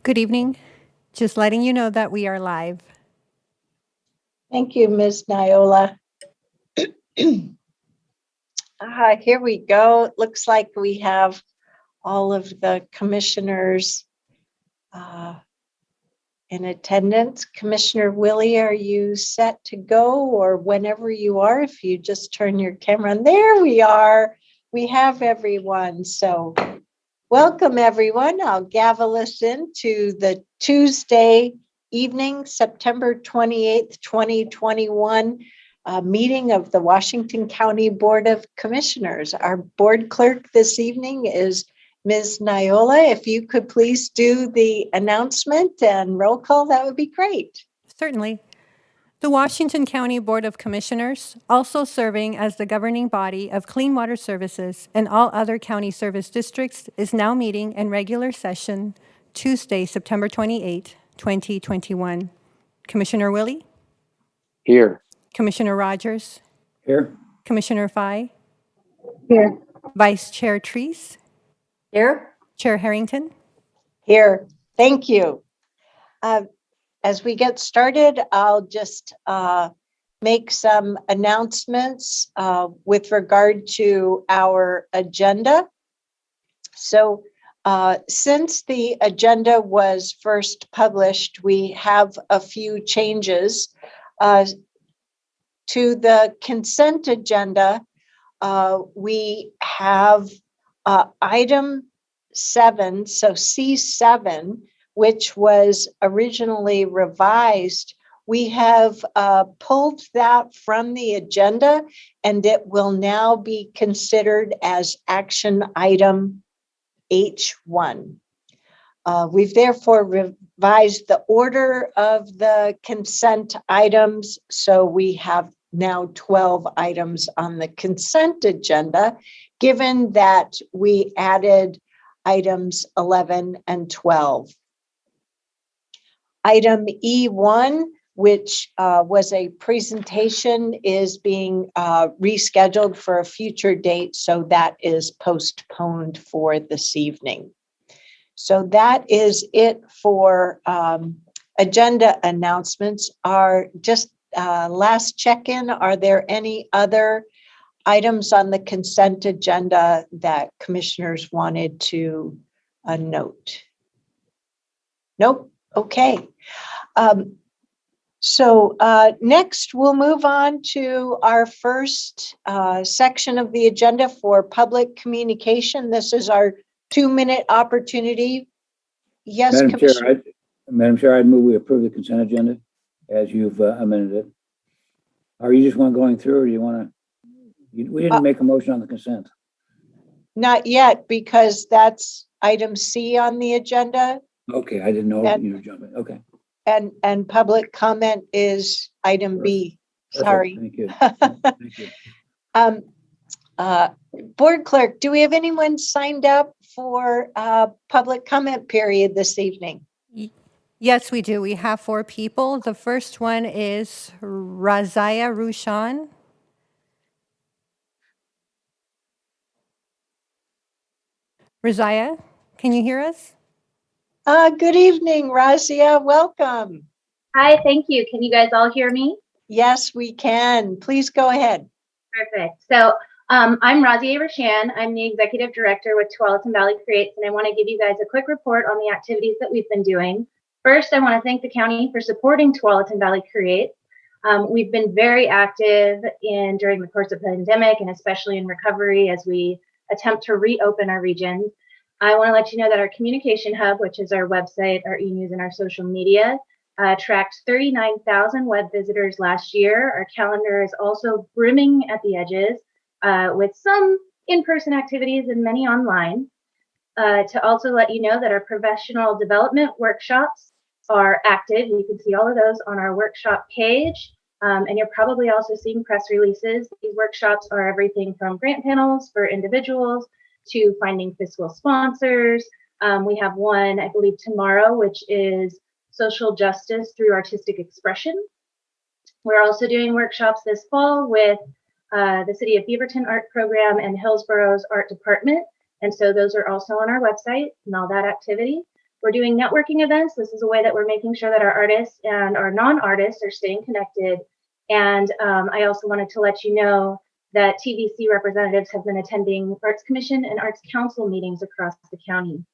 Good evening. Just letting you know that we are live. Thank you, Ms. Niola. Here we go. It looks like we have all of the commissioners in attendance. Commissioner Willie, are you set to go, or whenever you are, if you just turn your camera on? There we are. We have everyone. So welcome, everyone. I'll gavel us into the Tuesday evening, September 28th, 2021 meeting of the Washington County Board of Commissioners. Our board clerk this evening is Ms. Niola. If you could please do the announcement and roll call, that would be great. Certainly. The Washington County Board of Commissioners, also serving as the governing body of clean water services and all other county service districts, is now meeting in regular session Tuesday, September 28, 2021. Commissioner Willie? Here. Commissioner Rogers? Here. Commissioner Fye? Here. Vice Chair Treese? Here. Chair Harrington? Here. Thank you. As we get started, I'll just make some announcements with regard to our agenda. So since the agenda was first published, we have a few changes. To the consent agenda, we have item 7, so C7, which was originally revised. We have pulled that from the agenda, and it will now be considered as action item H1. We've therefore revised the order of the consent items, so we have now 12 items on the consent agenda, given that we added items 11 and 12. Item E1, which was a presentation, is being rescheduled for a future date, so that is postponed for this evening. So that is it for agenda announcements. Last check-in, are there any other items on the consent agenda that commissioners wanted to note? Nope. Okay. So next we'll move on to our first section of the agenda for public communication. This is our 2-minute opportunity. Yes, Madam Chair, I'd move we approve the consent agenda as you've amended it. Are you just going through, or do you want to? We didn't make a motion on the consent. Not yet, because that's item C on the agenda. Okay, I didn't know you were jumping. Okay. And public comment is item B. Perfect. Sorry. Thank you. Thank you. Board clerk, do we have anyone signed up for public comment period this evening? Yes, we do. We have 4 people. The first one is Razia Rushan. Razia, can you hear us? Good evening, Razia. Welcome. Hi, thank you. Can you guys all hear me? Yes, we can. Please go ahead. Perfect. So I'm Razia Rashan. I'm the Executive Director with Tualatin Valley Creates, and I want to give you guys a quick report on the activities that we've been doing. First, I want to thank the county for supporting Tualatin Valley Creates. We've been very active during the course of the pandemic, and especially in recovery as we attempt to reopen our region. I want to let you know that our communication hub, which is our website, our e-news, and our social media, tracked 39,000 web visitors last year. Our calendar is also brimming at the edges with some in-person activities and many online. To also let you know that our professional development workshops are active. You can see all of those on our workshop page. And you're probably also seeing press releases. These workshops are everything from grant panels for individuals to finding fiscal sponsors. We have one, I believe, tomorrow, which is social justice through artistic expression. We're also doing workshops this fall with the City of Beaverton Art Program and Hillsborough's Art Department. And so those are also on our website and all that activity. We're doing networking events. This is a way that we're making sure that our artists and our non-artists are staying connected. And I also wanted to let you know that TVC representatives have been attending Arts Commission and Arts Council meetings across the county.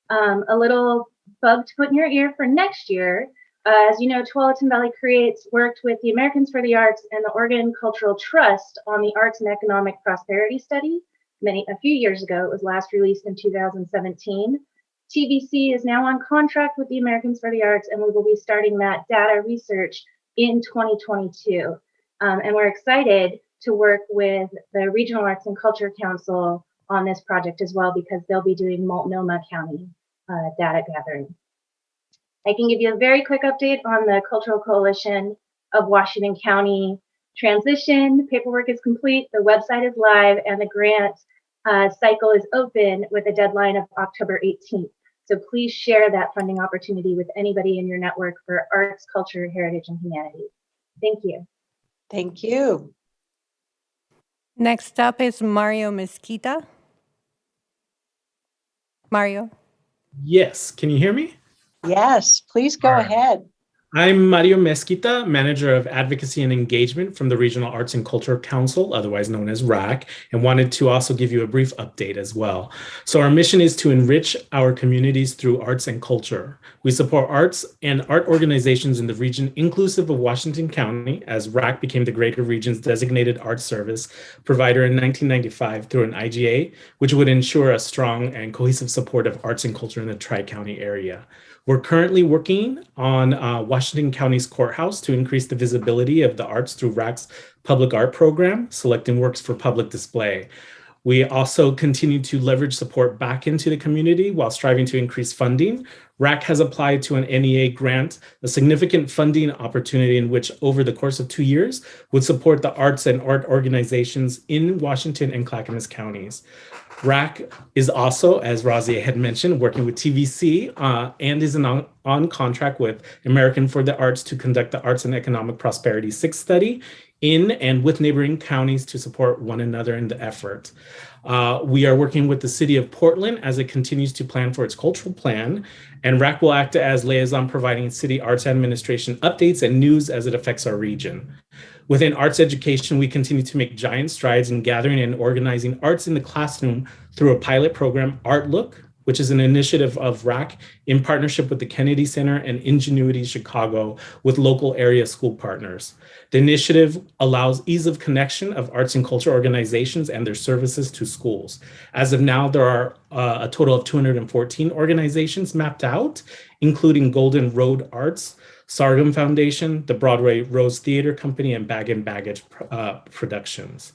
A little bug to put in your ear for next year. As you know, Tualatin Valley Creates worked with the Americans for the Arts and the Oregon Cultural Trust on the Arts and Economic Prosperity Study a few years ago. It was last released in 2017. TVC is now on contract with the Americans for the Arts, and we will be starting that data research in 2022. And we're excited to work with the Regional Arts and Culture Council on this project as well, because they'll be doing Multnomah County data gathering. I can give you a very quick update on the Cultural Coalition of Washington County transition. Paperwork is complete, the website is live, and the grant cycle is open with a deadline of October 18th. So please share that funding opportunity with anybody in your network for arts, culture, heritage, and humanities. Thank you. Thank you. Next up is Mario Mesquita. Mario. Yes, can you hear me? Yes, please go ahead. I'm Mario Mesquita, Manager of Advocacy and Engagement from the Regional Arts and Culture Council, otherwise known as RAC, and wanted to also give you a brief update as well. So our mission is to enrich our communities through arts and culture. We support arts and art organizations in the region, inclusive of Washington County, as RAC became the Greater Region's designated arts service provider in 1995 through an IGA, which would ensure a strong and cohesive support of arts and culture in the Tri-County area. We're currently working on Washington County's courthouse to increase the visibility of the arts through RAC's public art program, selecting works for public display. We also continue to leverage support back into the community while striving to increase funding. RAC has applied to an NEA grant, a significant funding opportunity in which over the course of 2 years would support the arts and art organizations in Washington and Clackamas counties. RAC is also, as Razia had mentioned, working with TVC and is on contract with American for the Arts to conduct the Arts and Economic Prosperity 6 study in and with neighboring counties to support one another in the effort. We are working with the city of Portland as it continues to plan for its cultural plan, and RAC will act as liaison providing city arts administration updates and news as it affects our region. Within arts education, we continue to make giant strides in gathering and organizing arts in the classroom through a pilot program, Art Look, which is an initiative of RAC in partnership with the Kennedy Center and Ingenuity Chicago with local area school partners. The initiative allows ease of connection of arts and culture organizations and their services to schools. As of now, there are a total of 214 organizations mapped out, including Golden Road Arts, Sargum Foundation, the Broadway Rose Theater Company, and Bag and Baggage Productions.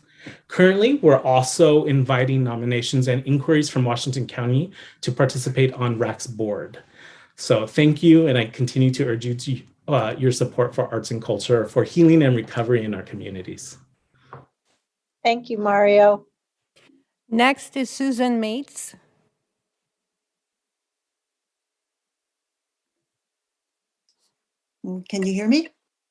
Currently, we're also inviting nominations and inquiries from Washington County to participate on RAC's board. So thank you, and I continue to urge you to your support for arts and culture, for healing and recovery in our communities. Thank you, Mario. Next is Susan Mates. Can you hear me?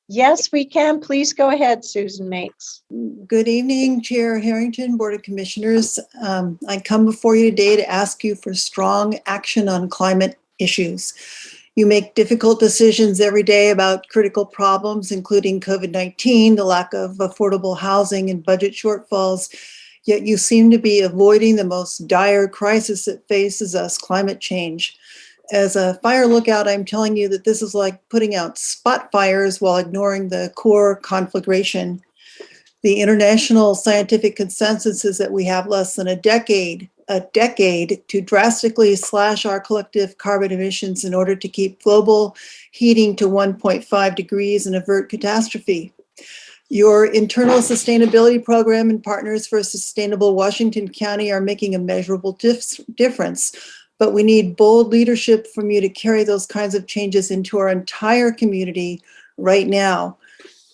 Yes, we can. Please go ahead, Susan Mates. Good evening, Chair Harrington, Board of Commissioners. I come before you today to ask you for strong action on climate issues. You make difficult decisions every day about critical problems, including COVID-19, the lack of affordable housing, and budget shortfalls, yet you seem to be avoiding the most dire crisis that faces us, climate change. As a fire lookout, I'm telling you that this is like putting out spot fires while ignoring the core conflagration. The international scientific consensus is that we have less than a decade to drastically slash our collective carbon emissions in order to keep global heating to 1.5 degrees and avert catastrophe. Your internal sustainability program and Partners for Sustainable Washington County are making a measurable difference. But we need bold leadership from you to carry those kinds of changes into our entire community right now.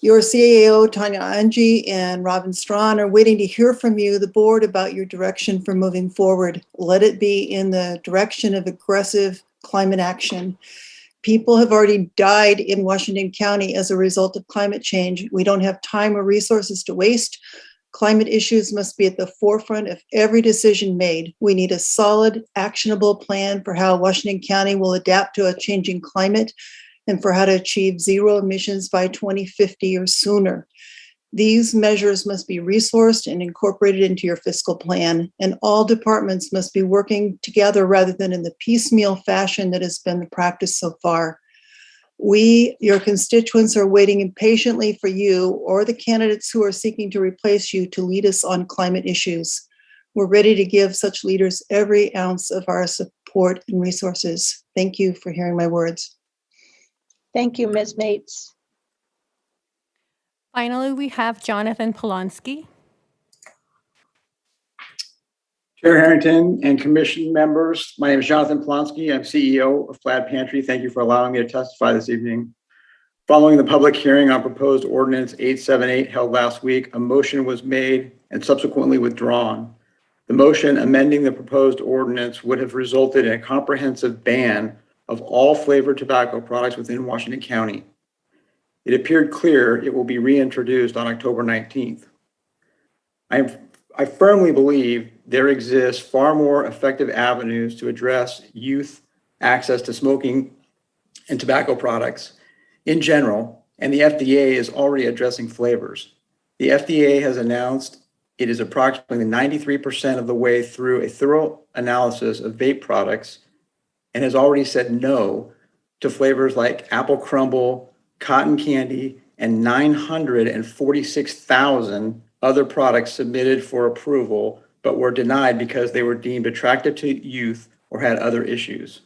Your CAO, Tanya Angie, and Robin Strawn are waiting to hear from you, the board, about your direction for moving forward. Let it be in the direction of aggressive climate action. People have already died in Washington County as a result of climate change. We don't have time or resources to waste. Climate issues must be at the forefront of every decision made. We need a solid, actionable plan for how Washington County will adapt to a changing climate and for how to achieve zero emissions by 2050 or sooner. These measures must be resourced and incorporated into your fiscal plan, and all departments must be working together rather than in the piecemeal fashion that has been the practice so far. We, your constituents, are waiting impatiently for you or the candidates who are seeking to replace you to lead us on climate issues. We're ready to give such leaders every ounce of our support and resources. Thank you for hearing my words. Thank you, Ms. Mates. Finally, we have Jonathan Polonsky. Chair Harrington and commission members, my name is Jonathan Polonsky. I'm CEO of Plaid Pantry. Thank you for allowing me to testify this evening. Following the public hearing on proposed ordinance 878 held last week, a motion was made and subsequently withdrawn. The motion amending the proposed ordinance would have resulted in a comprehensive ban of all flavored tobacco products within Washington County. It appeared clear it will be reintroduced on October 19th. I firmly believe there exists far more effective avenues to address youth access to smoking and tobacco products in general, and the FDA is already addressing flavors. The FDA has announced it is approximately 93% of the way through a thorough analysis of vape products and has already said no to flavors like apple crumble, cotton candy, and 946,000 other products submitted for approval, but were denied because they were deemed attractive to youth or had other issues.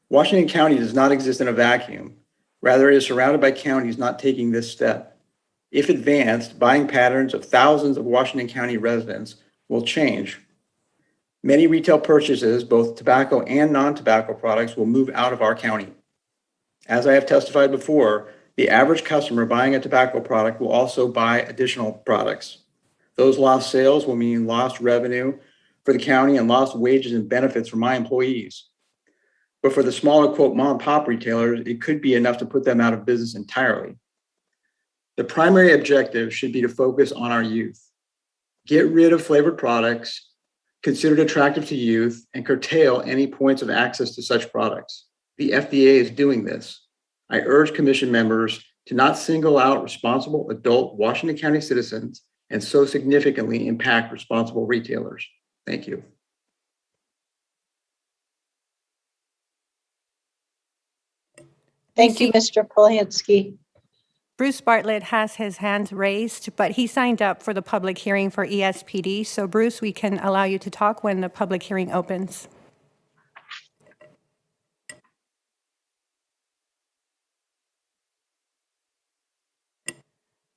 Washington County does not exist in a vacuum. Rather, it is surrounded by counties not taking this step. If advanced, buying patterns of thousands of Washington County residents will change. Many retail purchases, both tobacco and non-tobacco products, will move out of our county. As I have testified before, the average customer buying a tobacco product will also buy additional products. Those lost sales will mean lost revenue for the county and lost wages and benefits for my employees. But for the smaller, quote, mom and pop retailers, it could be enough to put them out of business entirely. The primary objective should be to focus on our youth. Get rid of flavored products considered attractive to youth and curtail any points of access to such products. The FDA is doing this. I urge commission members to not single out responsible adult Washington County citizens and so significantly impact responsible retailers. Thank you. Thank you, Mr. Polanski. Bruce Bartlett has his hand raised, but he signed up for the public hearing for ESPD. So Bruce, we can allow you to talk when the public hearing opens.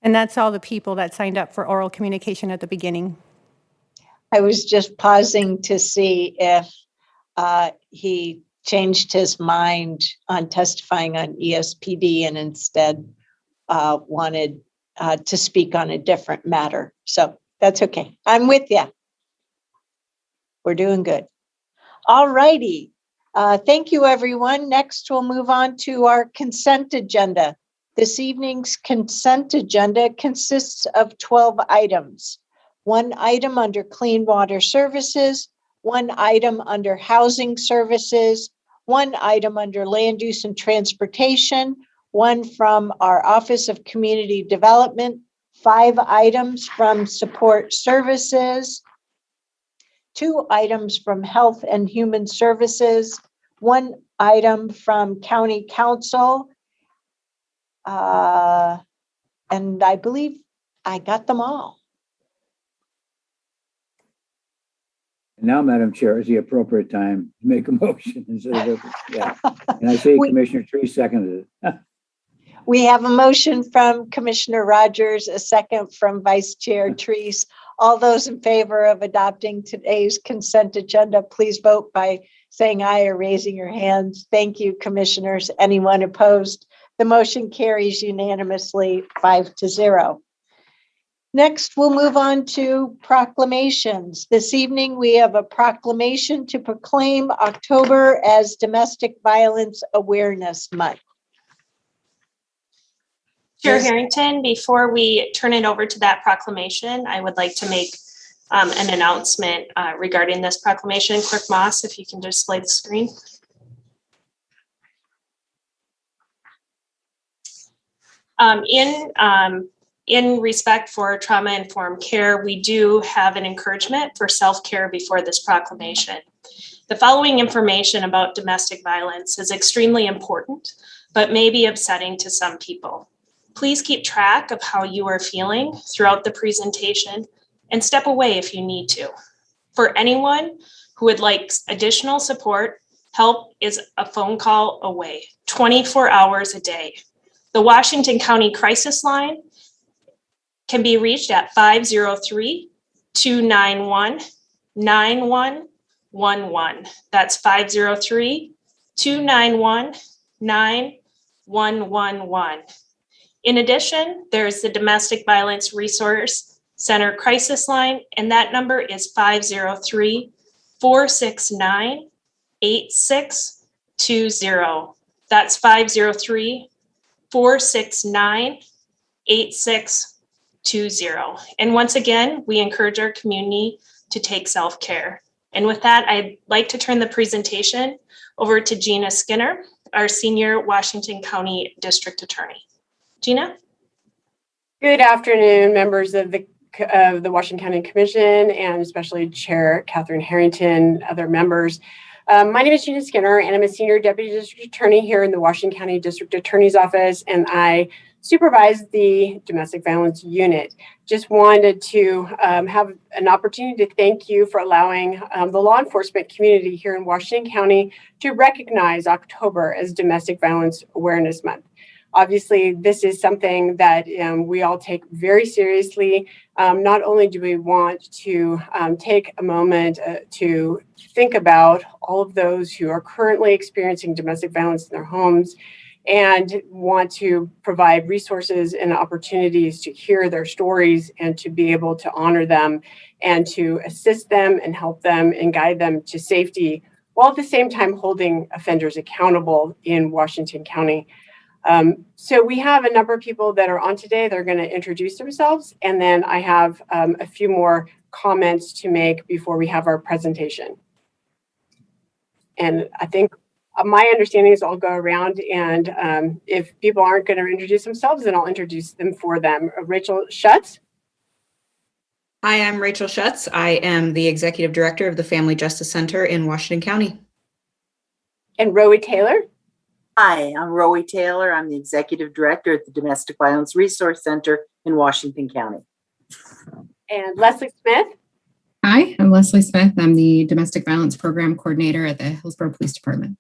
And that's all the people that signed up for oral communication at the beginning. I was just pausing to see if he changed his mind on testifying on ESPD and instead wanted to speak on a different matter. So that's okay. I'm with you. We're doing good. All righty. Thank you, everyone. Next, we'll move on to our consent agenda. This evening's consent agenda consists of 12 items. One item under Clean Water Services, one item under Housing Services, one item under Land Use and Transportation, one from our Office of Community Development, 5 items from Support Services, 2 items from Health and Human Services, 1 item from County Council, and I believe I got them all. Now, Madam Chair, is the appropriate time to make a motion instead of, yeah. And I see Commissioner Tree seconded it. We have a motion from Commissioner Rogers, a second from Vice Chair Treese. All those in favor of adopting today's consent agenda, please vote by saying aye or raising your hands. Thank you, commissioners. Anyone opposed? The motion carries unanimously 5-0. Next, we'll move on to proclamations. This evening, we have a proclamation to proclaim October as Domestic Violence Awareness Month. Chair Harrington, before we turn it over to that proclamation, I would like to make an announcement regarding this proclamation. Clerk Moss, if you can display the screen. In respect for trauma-informed care, we do have an encouragement for self-care before this proclamation. The following information about domestic violence is extremely important, but may be upsetting to some people. Please keep track of how you are feeling throughout the presentation and step away if you need to. For anyone who would like additional support, help is a phone call away, 24 hours a day. The Washington County Crisis Line can be reached at 503-291-9111. That's 503-291-9111. In addition, there's the Domestic Violence Resource Center Crisis Line, and that number is 503-469-8620. That's 503-469-8620. And once again, we encourage our community to take self-care. And with that, I'd like to turn the presentation over to Gina Skinner, our Senior Washington County District Attorney. Gina? Good afternoon, members of the Washington County Commission, and especially Chair Catherine Harrington, other members. My name is Gina Skinner, and I'm a Senior Deputy District Attorney here in the Washington County District Attorney's Office, and I supervise the Domestic Violence Unit. Just wanted to have an opportunity to thank you for allowing the law enforcement community here in Washington County to recognize October as Domestic Violence Awareness Month. Obviously, this is something that we all take very seriously. Not only do we want to take a moment to think about all of those who are currently experiencing domestic violence in their homes and want to provide resources and opportunities to hear their stories and to be able to honor them and to assist them and help them and guide them to safety, while at the same time holding offenders accountable in Washington County. So we have a number of people that are on today. They're going to introduce themselves, and then I have a few more comments to make before we have our presentation. And I think my understanding is I'll go around, and if people aren't going to introduce themselves, then I'll introduce them for them. Rachel Schutz. Hi, I'm Rachel Schutz. I am the Executive Director of the Family Justice Center in Washington County. And Rowie Taylor. Hi, I'm Rowie Taylor. I'm the Executive Director at the Domestic Violence Resource Center in Washington County. And Leslie Smith. Hi, I'm Leslie Smith. I'm the Domestic Violence Program Coordinator at the Hillsborough Police Department.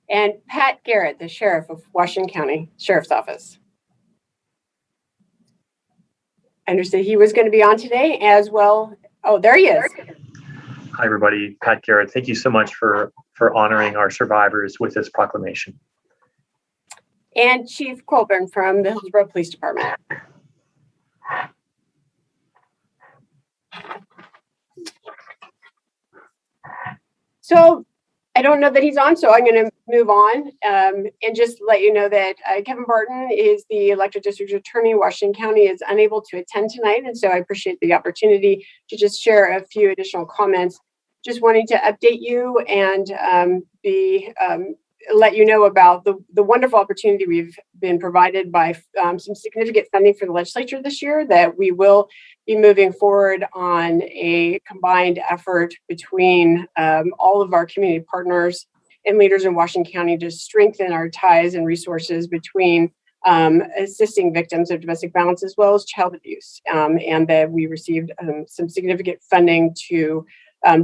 And Pat Garrett, the Sheriff of Washington County Sheriff's Office. I understood he was going to be on today as well. Oh, there he is. Hi, everybody. Pat Garrett. Thank you so much for honoring our survivors with this proclamation. And Chief Colburn from the Hillsborough Police Department. So I don't know that he's on, so I'm going to move on and just let you know that Kevin Barton is the elected district attorney. Washington County is unable to attend tonight, and so I appreciate the opportunity to just share a few additional comments. Just wanting to update you and let you know about the wonderful opportunity we've been provided by some significant funding for the legislature this year, that we will be moving forward on a combined effort between all of our community partners and leaders in Washington County to strengthen our ties and resources between assisting victims of domestic violence as well as child abuse, and that we received some significant funding to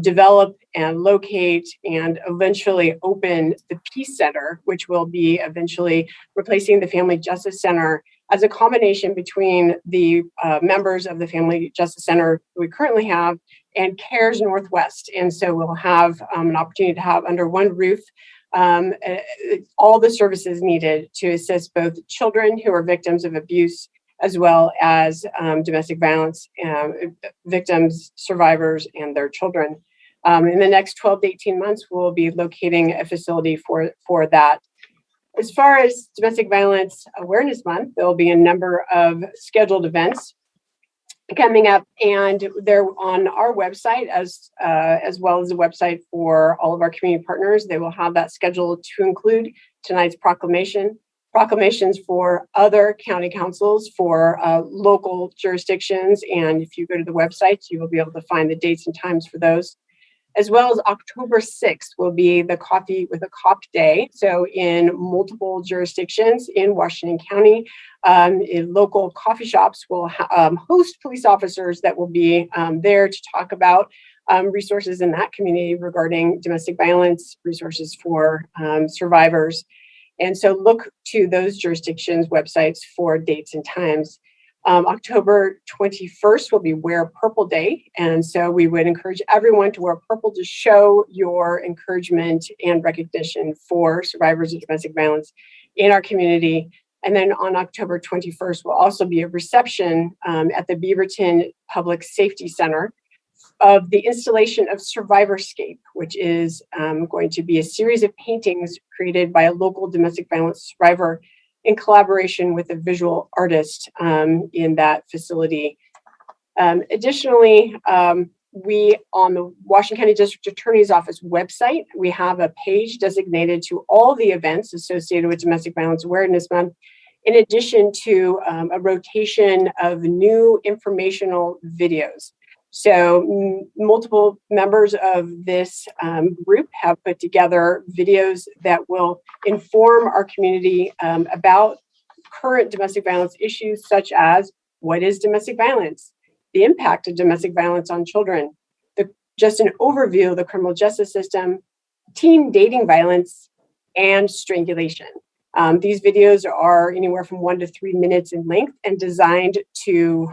develop and locate and eventually open the Peace Center, which will be eventually replacing the Family Justice Center, as a combination between the members of the Family Justice Center we currently have and CARES Northwest. And so we'll have an opportunity to have under one roof all the services needed to assist both children who are victims of abuse as well as domestic violence victims, survivors, and their children. In the next 12 to 18 months, we'll be locating a facility for that. As far as Domestic Violence Awareness Month, there will be a number of scheduled events coming up, and they're on our website as well as the website for all of our community partners. They will have that scheduled to include tonight's proclamation, proclamations for other county councils for local jurisdictions. And if you go to the website, you will be able to find the dates and times for those. As well as October 6th will be the Coffee with a Cop Day. So in multiple jurisdictions in Washington County, in local coffee shops will host police officers that will be there to talk about resources in that community regarding domestic violence, resources for survivors. And so look to those jurisdictions' websites for dates and times. October 21st will be Wear Purple Day. And so we would encourage everyone to wear purple to show your encouragement and recognition for survivors of domestic violence in our community. And then on October 21st will also be a reception at the Beaverton Public Safety Center of the installation of Survivorscape, which is going to be a series of paintings created by a local domestic violence survivor in collaboration with a visual artist in that facility. Additionally, we on the Washington County District Attorney's Office website, we have a page designated to all the events associated with Domestic Violence Awareness Month, in addition to a rotation of new informational videos. So multiple members of this group have put together videos that will inform our community about current domestic violence issues, such as what is domestic violence, the impact of domestic violence on children, just an overview of the criminal justice system, teen dating violence, and strangulation. These videos are anywhere from 1 to 3 minutes in length and designed to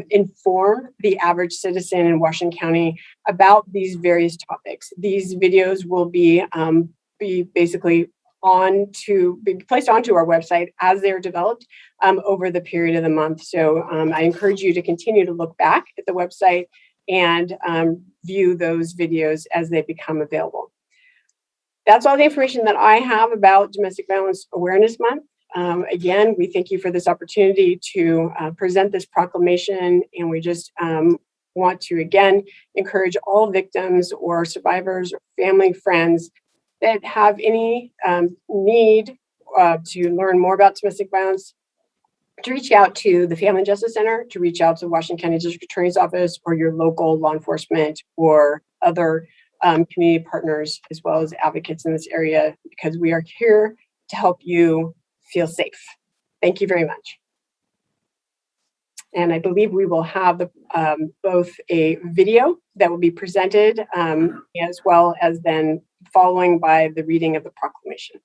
inform the average citizen in Washington County about these various topics. These videos will be basically be placed onto our website as they're developed over the period of the month. So I encourage you to continue to look back at the website and view those videos as they become available. That's all the information that I have about Domestic Violence Awareness Month. Again, we thank you for this opportunity to present this proclamation, and we just want to, again, encourage all victims or survivors or family friends that have any need to learn more about domestic violence to reach out to the Family Justice Center, to reach out to the Washington County District Attorney's Office or your local law enforcement or other community partners, as well as advocates in this area, because we are here to help you feel safe. Thank you very much. And I believe we will have both a video that will be presented as well as then following by the reading of the proclamation.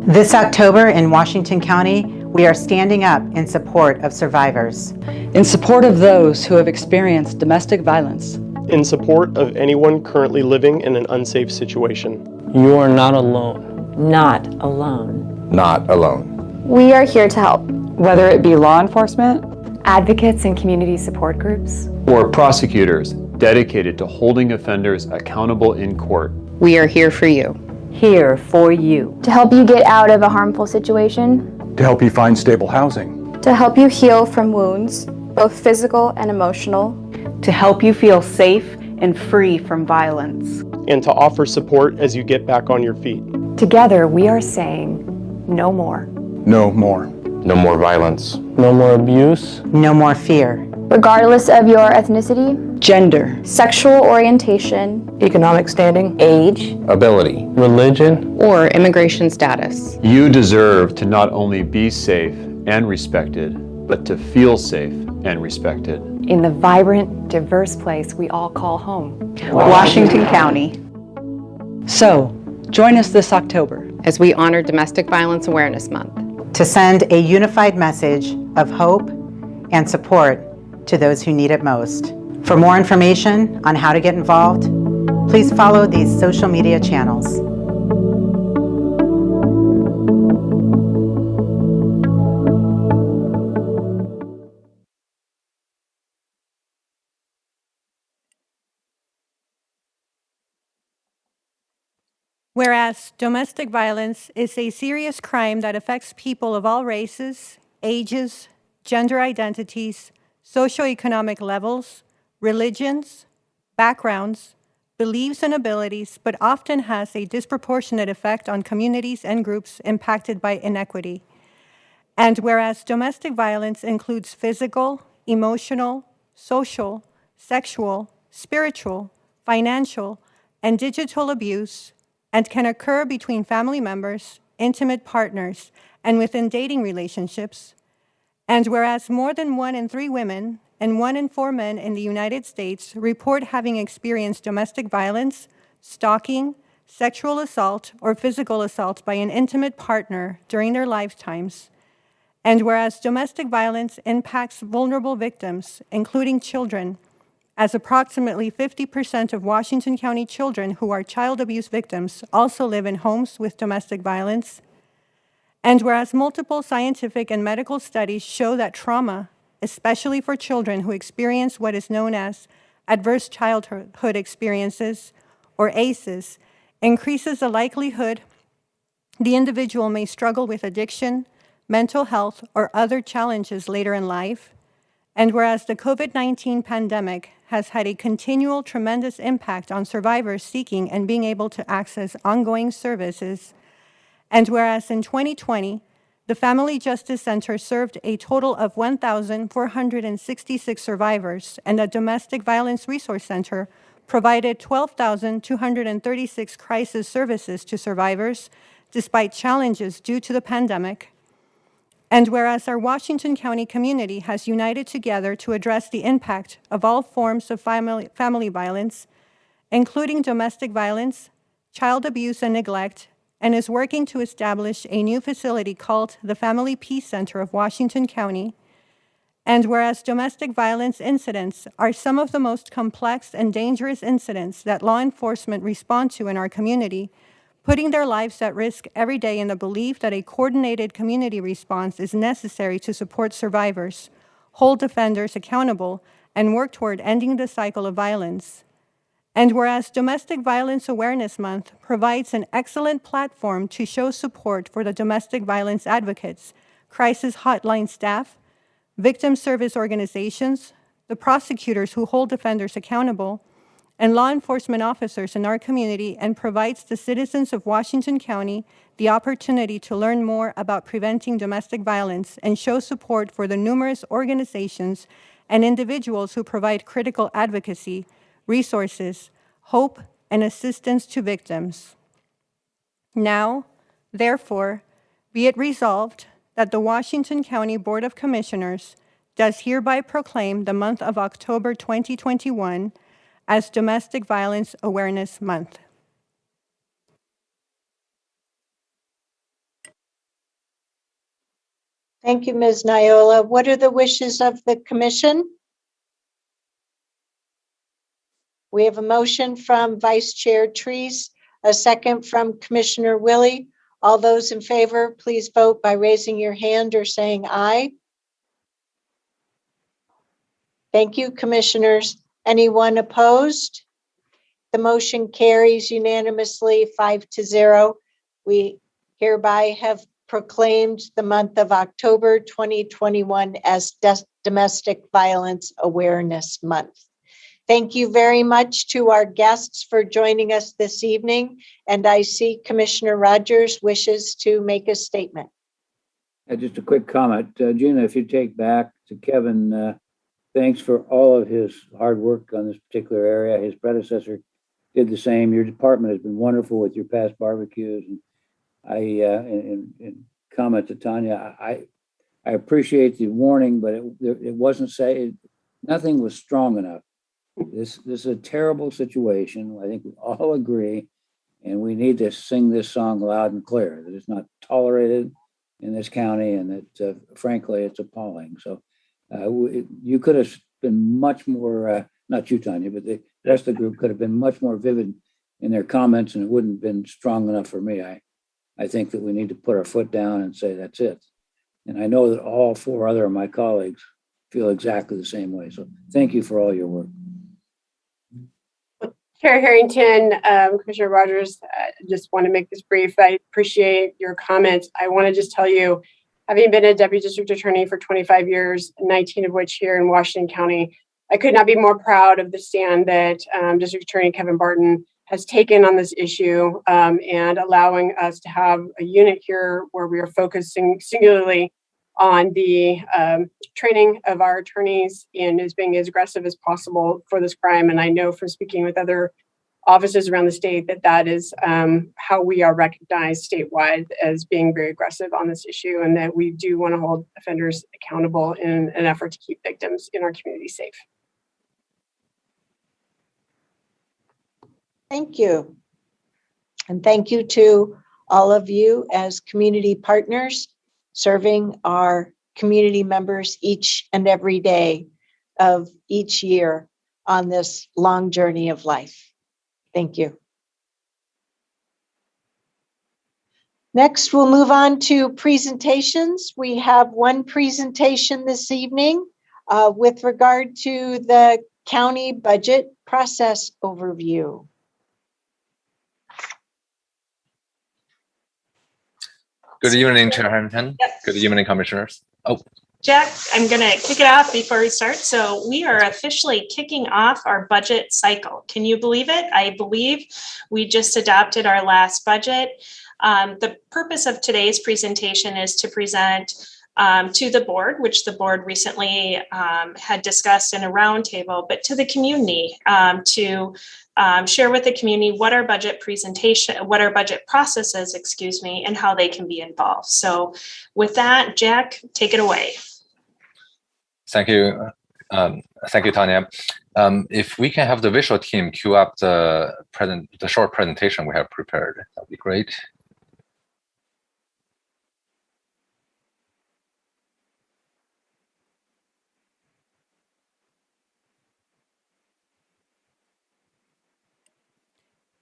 This October in Washington County, we are standing up in support of survivors. In support of those who have experienced domestic violence. In support of anyone currently living in an unsafe situation. You are not alone. Not alone. Not alone. We are here to help. Whether it be law enforcement, advocates and community support groups, or prosecutors dedicated to holding offenders accountable in court. We are here for you. Here for you. To help you get out of a harmful situation. To help you find stable housing. To help you heal from wounds, both physical and emotional. To help you feel safe and free from violence. And to offer support as you get back on your feet. Together, we are saying no more. No more. No more violence. No more abuse. No more fear. Regardless of your ethnicity, gender, sexual orientation, economic standing, age, ability, religion, or immigration status. You deserve to not only be safe and respected, but to feel safe and respected. In the vibrant, diverse place we all call home. Washington County. So, join us this October as we honor Domestic Violence Awareness Month. To send a unified message of hope and support to those who need it most. For more information on how to get involved, Please follow these social media channels. Whereas domestic violence is a serious crime that affects people of all races, ages, gender identities, socioeconomic levels, religions, backgrounds, beliefs, and abilities, but often has a disproportionate effect on communities and groups impacted by inequity. And whereas domestic violence includes physical, emotional, social, sexual, spiritual, financial, and digital abuse, and can occur between family members, intimate partners, and within dating relationships. And whereas more than 1 in 3 women and 1 in 4 men in the United States report having experienced domestic violence, stalking, sexual assault, or physical assault by an intimate partner during their lifetimes. And whereas domestic violence impacts vulnerable victims, including children, as approximately 50% of Washington County children who are child abuse victims also live in homes with domestic violence. And whereas multiple scientific and medical studies show that trauma, especially for children who experience what is known as adverse childhood experiences, or ACEs, increases the likelihood the individual may struggle with addiction, mental health, or other challenges later in life. And whereas the COVID-19 pandemic has had a continual tremendous impact on survivors seeking and being able to access ongoing services, and whereas in 2020, the Family Justice Center served a total of 1,466 survivors, and the Domestic Violence Resource Center provided 12,236 crisis services to survivors, despite challenges due to the pandemic. And whereas our Washington County community has united together to address the impact of all forms of family violence, including domestic violence, child abuse, and neglect, and is working to establish a new facility called the Family Peace Center of Washington County. And whereas domestic violence incidents are some of the most complex and dangerous incidents that law enforcement respond to in our community, putting their lives at risk every day in the belief that a coordinated community response is necessary to support survivors, hold offenders accountable, and work toward ending the cycle of violence. And whereas Domestic Violence Awareness Month provides an excellent platform to show support for the domestic violence advocates, crisis hotline staff, victim service organizations, the prosecutors who hold offenders accountable, and law enforcement officers in our community, and provides the citizens of Washington County the opportunity to learn more about preventing domestic violence and show support for the numerous organizations and individuals who provide critical advocacy, resources, hope, and assistance to victims. Now, therefore, be it resolved that the Washington County Board of Commissioners does hereby proclaim the month of October 2021 as Domestic Violence Awareness Month. Thank you, Ms. Niola. What are the wishes of the commission? We have a motion from Vice Chair Treese, a second from Commissioner Willie. All those in favor, please vote by raising your hand or saying aye. Thank you, commissioners. Anyone opposed? The motion carries unanimously 5-0. We hereby have proclaimed the month of October 2021 as Domestic Violence Awareness Month. Thank you very much to our guests for joining us this evening. And I see Commissioner Rogers wishes to make a statement. Just a quick comment. Gina, if you take back to Kevin, thanks for all of his hard work on this particular area. His predecessor did the same. Your department has been wonderful with your past barbecues. And in comment to Tanya, I appreciate the warning, but it wasn't nothing was strong enough. This is a terrible situation. I think we all agree, and we need to sing this song loud and clear that it's not tolerated in this county, and that frankly, it's appalling. So you could have been much more, not you, Tanya, but the rest of the group could have been much more vivid in their comments, and it wouldn't have been strong enough for me. I think that we need to put our foot down and say that's it. And I know that all 4 other of my colleagues feel exactly the same way. So thank you for all your work. Chair Harrington, Commissioner Rogers, just want to make this brief. I appreciate your comments. I want to just tell you, having been a deputy district attorney for 25 years, 19 of which here in Washington County, I could not be more proud of the stand that District Attorney Kevin Barton has taken on this issue, and allowing us to have a unit here where we are focusing singularly on the training of our attorneys and is being as aggressive as possible for this crime. And I know from speaking with other offices around the state that that is how we are recognized statewide as being very aggressive on this issue, and that we do want to hold offenders accountable in an effort to keep victims in our community safe. Thank you. And thank you to all of you as community partners serving our community members each and every day of each year on this long journey of life. Thank you. Next, we'll move on to presentations. We have one presentation this evening with regard to the county budget process overview. Good evening, Chair Harrington. Yep. Good evening, Commissioners. Oh, Jack, I'm going to kick it off before we start. So we are officially kicking off our budget cycle. Can you believe it? I believe we just adopted our last budget. The purpose of today's presentation is to present to the board, which the board recently had discussed in a roundtable, but to the community to share with the community what our budget process is, and how they can be involved. So with that, Jack, take it away. thank you. Thank you, Tanya. If we can have the visual team queue up the short presentation we have prepared, that'd be great.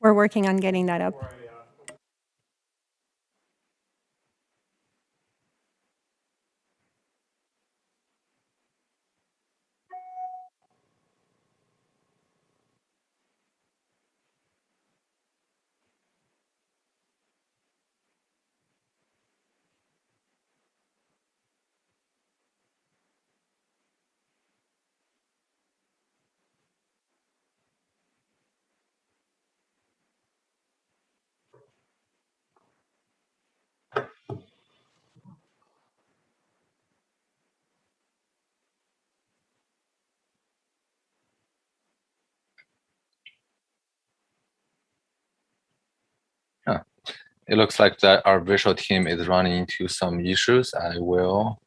We're working on getting that up. It looks like that our visual team is running into some issues. I will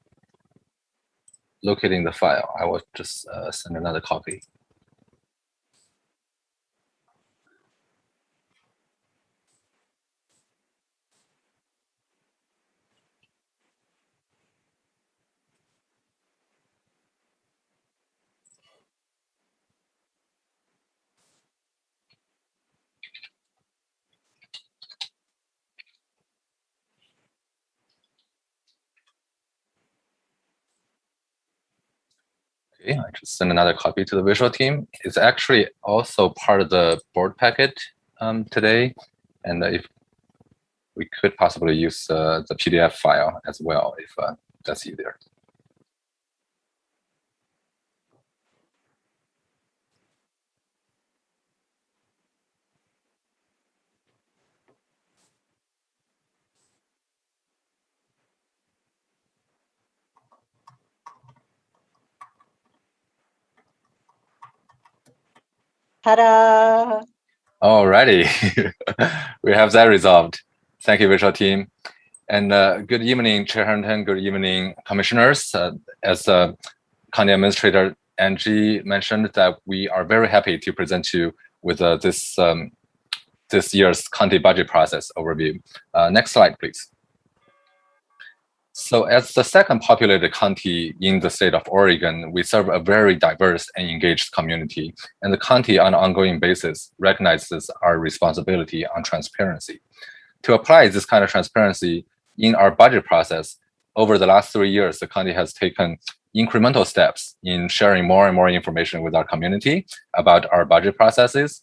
locating the file. I will just send another copy. Okay, I just sent another copy to the visual team. It's actually also part of the board packet today, and if we could possibly use the PDF file as well, if that's easier. Ta-da! Alrighty, we have that resolved. Thank you, visual team. And good evening, Chair Harrington. Good evening, commissioners. As County Administrator Angie mentioned, that we are very happy to present you with this year's county budget process overview. Next slide, please. So as the second populated county in the state of Oregon, we serve a very diverse and engaged community, and the county on an ongoing basis recognizes our responsibility on transparency. To apply this kind of transparency in our budget process, over the last 3 years, the county has taken incremental steps in sharing more and more information with our community about our budget processes.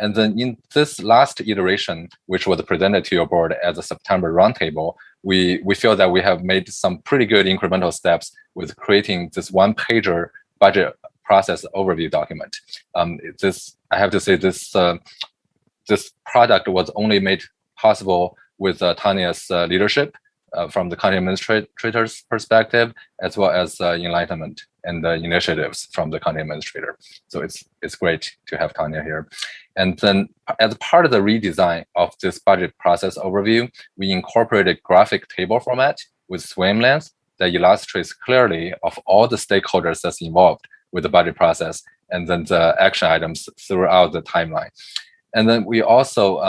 And then in this last iteration, which was presented to your board as a September roundtable, we feel that we have made some pretty good incremental steps with creating this one-pager budget process overview document. I have to say, this product was only made possible with Tanya's leadership from the county administrator's perspective, as well as enlightenment and initiatives from the county administrator. So it's great to have Tanya here. And then as part of the redesign of this budget process overview, we incorporated graphic table format with swim lanes that illustrates clearly of all the stakeholders that's involved with the budget process, and then the action items throughout the timeline. And then we also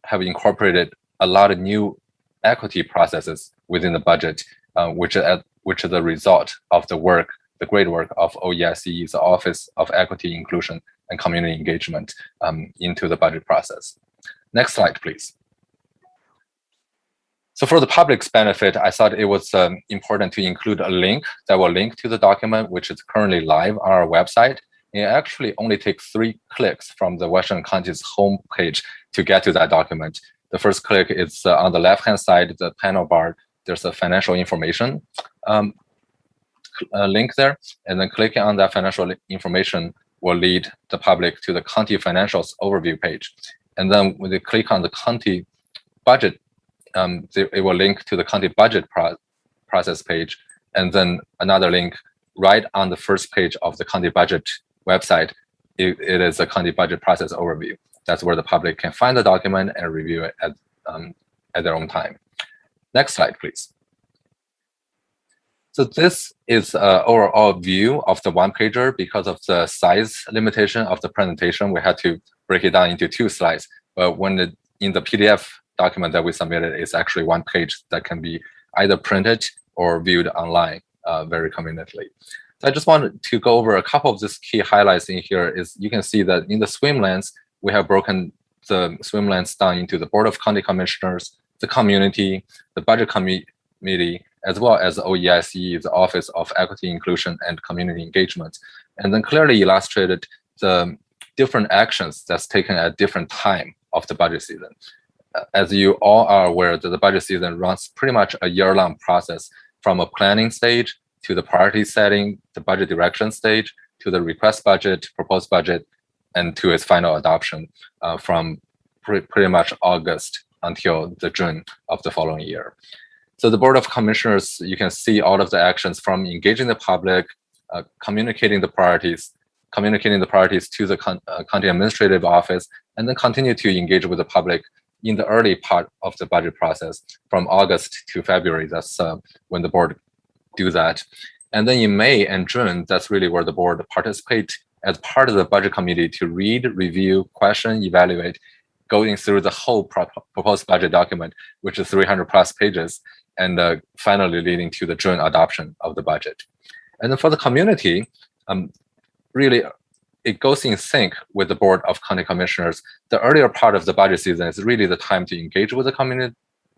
have incorporated a lot of new equity processes within the budget, which is the result of the great work of OEIC's Office of Equity, Inclusion, and Community Engagement into the budget process. Next slide, please. So for the public's benefit, I thought it was important to include a link that will link to the document, which is currently live on our website. It actually only takes 3 clicks from the Washington County's home page to get to that document. The first click is on the left-hand side, the panel bar. There's a financial information link there, and then clicking on that financial information will lead the public to the county financials overview page. And then when they click on the county budget, it will link to the county budget process page, and then another link right on the first page of the county budget website. It is a county budget process overview. That's where the public can find the document and review it at their own time. Next slide, please. So this is an overall view of the one-pager. Because of the size limitation of the presentation, we had to break it down into 2 slides. But when in the PDF document that we submitted, it's actually 1 page that can be either printed or viewed online very conveniently. So I just wanted to go over a couple of these key highlights in here. Is you can see that in the swim lanes, we have broken the swim lanes down into the Board of County Commissioners, the community, the Budget Committee, as well as OEIC, the Office of Equity, Inclusion, and Community Engagement, and then clearly illustrated the different actions that's taken at different time of the budget season. As you all are aware, that the budget season runs pretty much a year-long process, from a planning stage to the priority setting, the budget direction stage, to the request budget, proposed budget, and to its final adoption from pretty much August until the June of the following year. So the Board of Commissioners, you can see all of the actions from engaging the public, communicating the priorities to the county administrative office, and then continue to engage with the public in the early part of the budget process from August to February. That's when the board do that. And then in May and June, that's really where the board participate as part of the budget committee to read, review, question, evaluate, going through the whole proposed budget document, which is 300+ pages, and finally leading to the June adoption of the budget. And then for the community, really, it goes in sync with the Board of County Commissioners. The earlier part of the budget season is really the time to engage with the community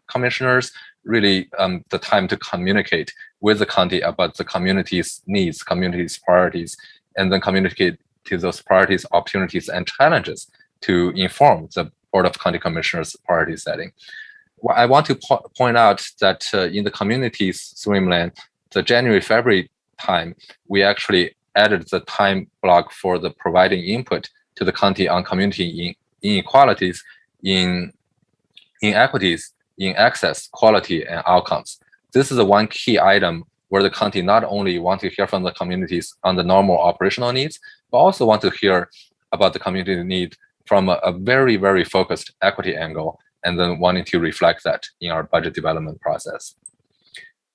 commissioners, really the time to communicate with the county about the community's needs, community's priorities, and then communicate to those priorities, opportunities, and challenges to inform the Board of County Commissioners priority setting. Well, I want to point out that in the community's swim lane, the January-February time, we actually added the time block for the providing input to the county on community inequalities, in inequities, in access, quality, and outcomes. This is the one key item where the county not only want to hear from the communities on the normal operational needs, but also want to hear about the community need from a very, very focused equity angle, and then wanting to reflect that in our budget development process.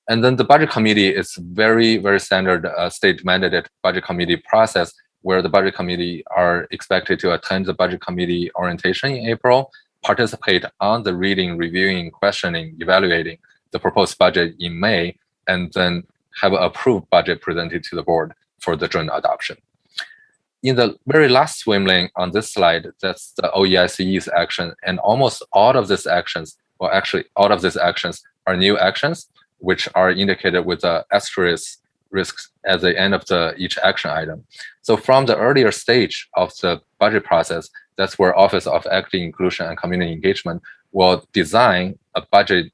And then the budget committee is very, very standard state mandated budget committee process, where the budget committee are expected to attend the budget committee orientation in April, participate on the reading, reviewing, questioning, evaluating the proposed budget in May, and then have an approved budget presented to the board for the joint adoption. In the very last swim lane on this slide, that's the OEICE's action, and almost all of these actions, well, actually, all of these actions are new actions, which are indicated with the asterisk risks at the end of each action item. So from the earlier stage of the budget process, that's where Office of Equity, Inclusion, and Community Engagement will design a budget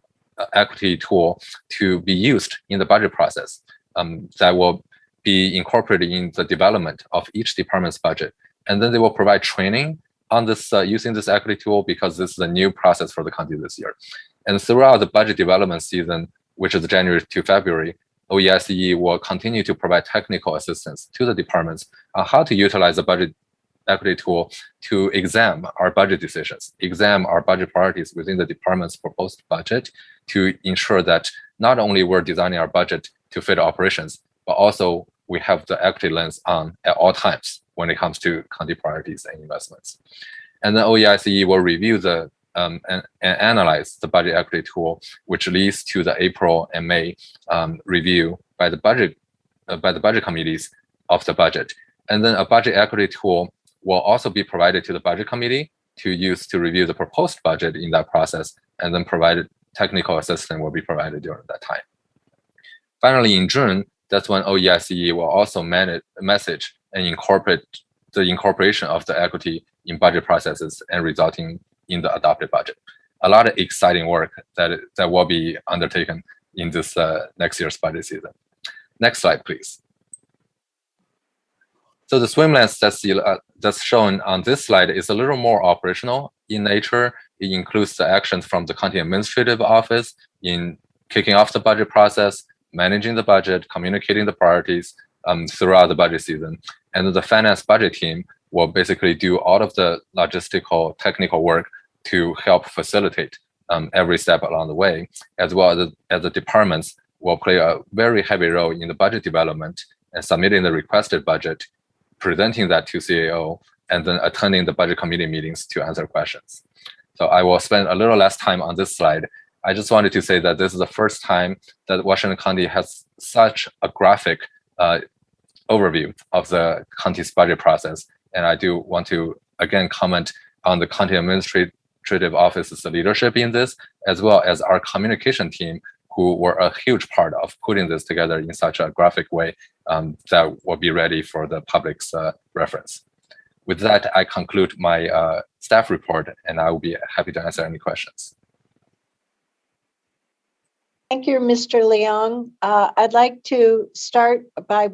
equity tool to be used in the budget process that will be incorporated in the development of each department's budget. And then they will provide training on this using this equity tool, because this is a new process for the county this year. And throughout the budget development season, which is January to February, OEICE will continue to provide technical assistance to the departments on how to utilize the budget equity tool to examine our budget decisions, examine our budget priorities within the department's proposed budget, to ensure that not only we're designing our budget to fit operations, but also we have the equity lens on at all times when it comes to county priorities and investments. And then OEICE will review and analyze the budget equity tool, which leads to the April and May review by the budget committees of the budget. And then a budget equity tool will also be provided to the budget committee to use to review the proposed budget in that process, and then provided technical assistance will be provided during that time. Finally, in June, that's when OEICE will also message and incorporate the incorporation of the equity in budget processes and resulting in the adopted budget. A lot of exciting work that will be undertaken in this next year's budget season. Next slide, please. So the swim lanes that's shown on this slide is a little more operational in nature. It includes the actions from the county administrative office in kicking off the budget process, managing the budget, communicating the priorities throughout the budget season. And the finance budget team will basically do all of the logistical technical work to help facilitate every step along the way, as well as the departments will play a very heavy role in the budget development and submitting the requested budget, presenting that to CAO, and then attending the budget committee meetings to answer questions. So I will spend a little less time on this slide. I just wanted to say that this is the first time that Washington County has such a graphic overview of the county's budget process. And I do want to, again, comment on the county administrative office's leadership in this, as well as our communication team, who were a huge part of putting this together in such a graphic way that will be ready for the public's reference. With that, I conclude my staff report, and I will be happy to answer any questions. Thank you, Mr. Leong. I'd like to start by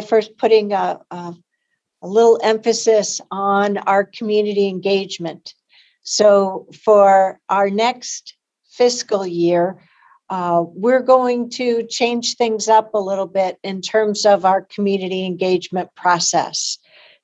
first putting a little emphasis on our community engagement. So for our next fiscal year, we're going to change things up a little bit in terms of our community engagement process,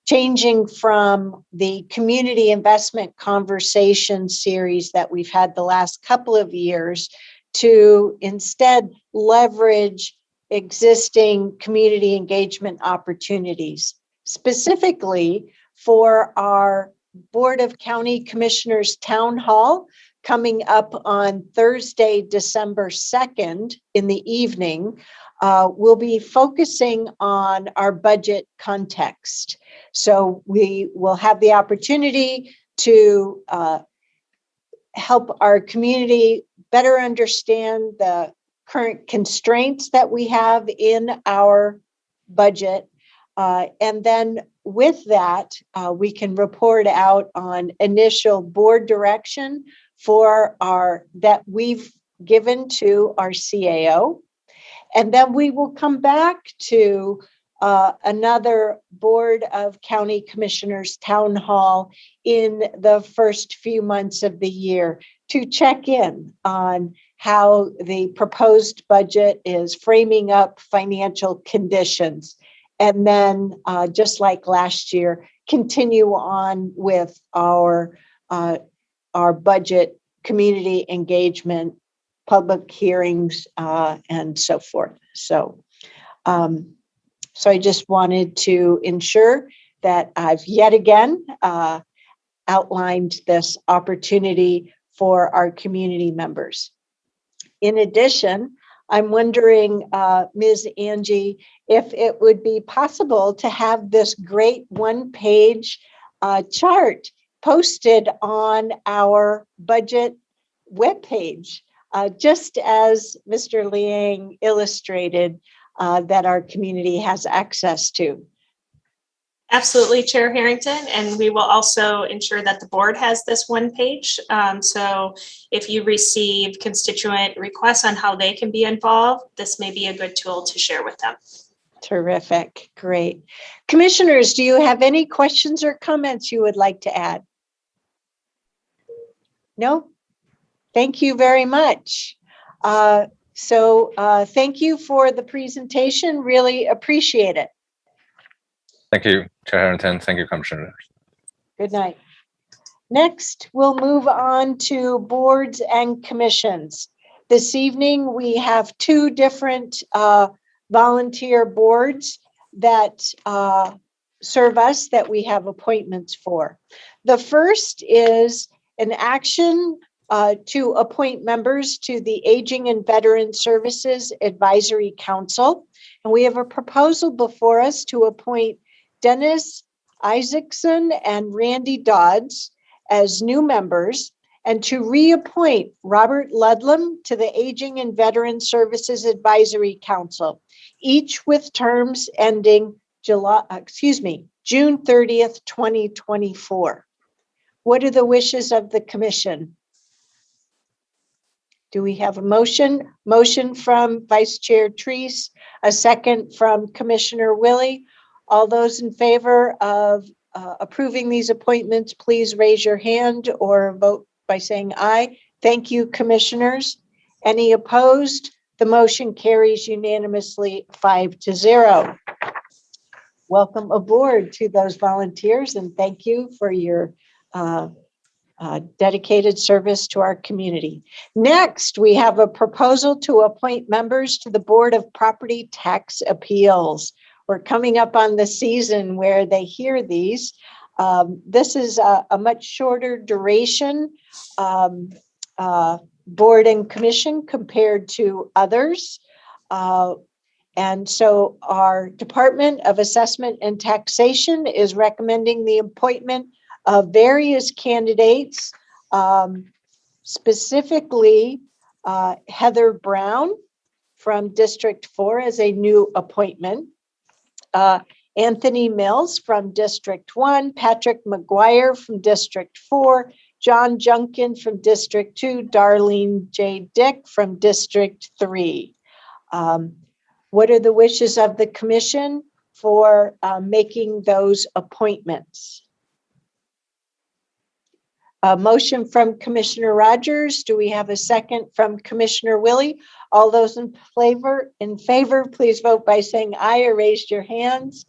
changing from the community investment conversation series that we've had the last couple of years to instead leverage existing community engagement opportunities, specifically for our Board of County Commissioners Town Hall coming up on Thursday, December 2nd in the evening. We'll be focusing on our budget context. So we will have the opportunity to help our community better understand the current constraints that we have in our budget. And then with that, we can report out on initial board direction that we've given to our CAO. And then we will come back to another Board of County Commissioners Town Hall in the first few months of the year to check in on how the proposed budget is framing up financial conditions. And then, just like last year, continue on with our budget, community engagement, public hearings, and so forth. So I just wanted to ensure that I've yet again outlined this opportunity for our community members. In addition, I'm wondering, Ms. Angie, if it would be possible to have this great one-page chart posted on our budget webpage, just as Mr. Liang illustrated, that our community has access to. Absolutely, Chair Harrington, and we will also ensure that the board has this one page. So if you receive constituent requests on how they can be involved, this may be a good tool to share with them. Terrific, great. Commissioners, do you have any questions or comments you would like to add? No? Thank you very much. Thank you for the presentation, really appreciate it. Thank you, Chair Harrington. Thank you, Commissioners. Good night. Next, we'll move on to boards and commissions. This evening, we have two different volunteer boards that serve us that we have appointments for. The first is an action to appoint members to the Aging and Veteran Services Advisory Council. And we have a proposal before us to appoint Dennis Isaacson and Randy Dodds as new members, and to reappoint Robert Ludlam to the Aging and Veteran Services Advisory Council, each with terms ending June 30th, 2024. What are the wishes of the commission? Do we have a motion? Motion from Vice Chair Treese, a second from Commissioner Willie. All those in favor of approving these appointments, please raise your hand or vote by saying aye. Thank you, commissioners. Any opposed? The motion carries unanimously 5-0. Welcome aboard to those volunteers, and thank you for your dedicated service to our community. Next, we have a proposal to appoint members to the Board of Property Tax Appeals. We're coming up on the season where they hear these. This is a much shorter duration board and commission compared to others. And so our Department of Assessment and Taxation is recommending the appointment of various candidates, specifically Heather Brown from District 4 as a new appointment. Anthony Mills from District 1, Patrick McGuire from District 4, John Junkin from District 2, Darlene J. Dick from District 3. What are the wishes of the commission for making those appointments? A motion from Commissioner Rogers. Do we have a second from Commissioner Willie? All those in favor, please vote by saying aye or raise your hands.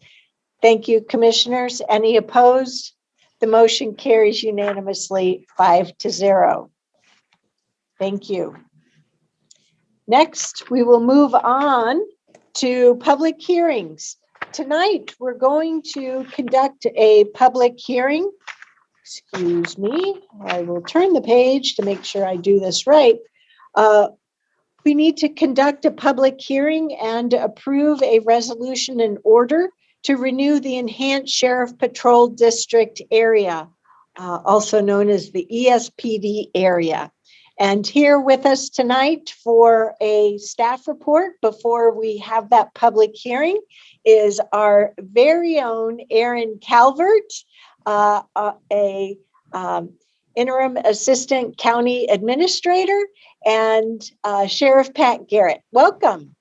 Thank you, commissioners. Any opposed? The motion carries unanimously 5-0. Thank you. Next, we will move on to public hearings. Tonight, we're going to conduct a public hearing. Excuse me, I will turn the page to make sure I do this right. We need to conduct a public hearing and approve a resolution in order to renew the Enhanced Sheriff Patrol District area, also known as the ESPD area. And here with us tonight for a staff report before we have that public hearing is our very own Aaron Calvert, interim assistant county administrator, and Sheriff Pat Garrett. Welcome.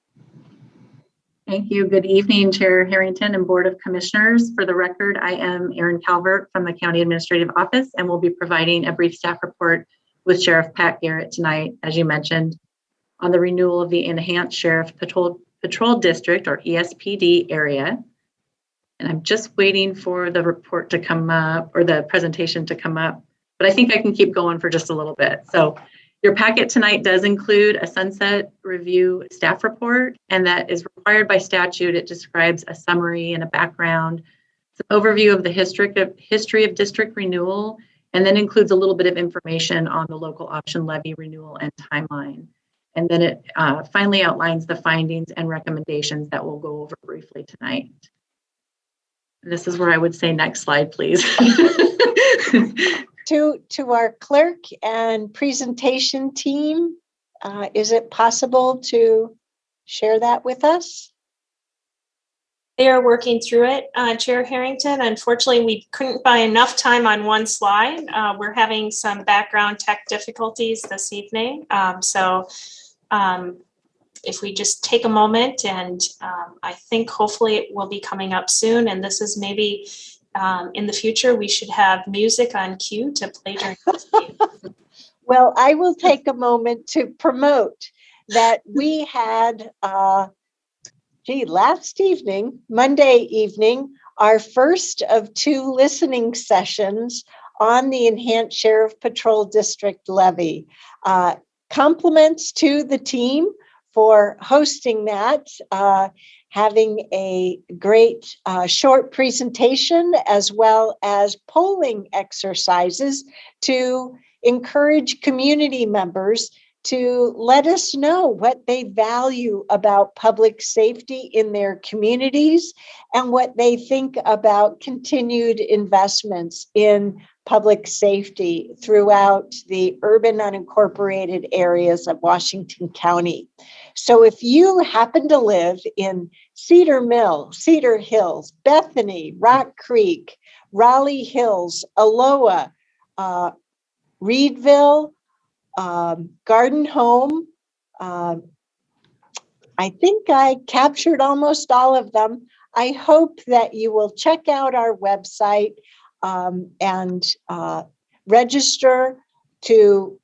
Thank you. Good evening, Chair Harrington and Board of Commissioners. For the record, I am Erin Calvert from the County Administrative Office and will be providing a brief staff report with Sheriff Pat Garrett tonight, as you mentioned, on the renewal of the Enhanced Sheriff Patrol District, or ESPD area. And I'm just waiting for the report to come up, or the presentation to come up, but I think I can keep going for just a little bit. So your packet tonight does include a sunset review staff report, and that is required by statute. It describes a summary and a background, some overview of the history of district renewal, and then includes a little bit of information on the local option levy renewal and timeline. And then it finally outlines the findings and recommendations that we'll go over briefly tonight. This is where I would say next slide, please. To our clerk and presentation team, is it possible to share that with us? They are working through it, Chair Harrington. Unfortunately, we couldn't buy enough time on one slide. We're having some background tech difficulties this evening. If we just take a moment, and I think hopefully it will be coming up soon. And this is maybe in the future, we should have music on cue to play during this meeting. Well, I will take a moment to promote that we had, last evening, Monday evening, our first of 2 listening sessions on the Enhanced Sheriff Patrol District Levy. Compliments to the team for hosting that, having a great short presentation, as well as polling exercises to encourage community members to let us know what they value about public safety in their communities and what they think about continued investments in public safety throughout the urban unincorporated areas of Washington County. So if you happen to live in Cedar Mill, Cedar Hills, Bethany, Rock Creek, Raleigh Hills, Aloha, Reedville, Garden Home, I think I captured almost all of them. I hope that you will check out our website and register to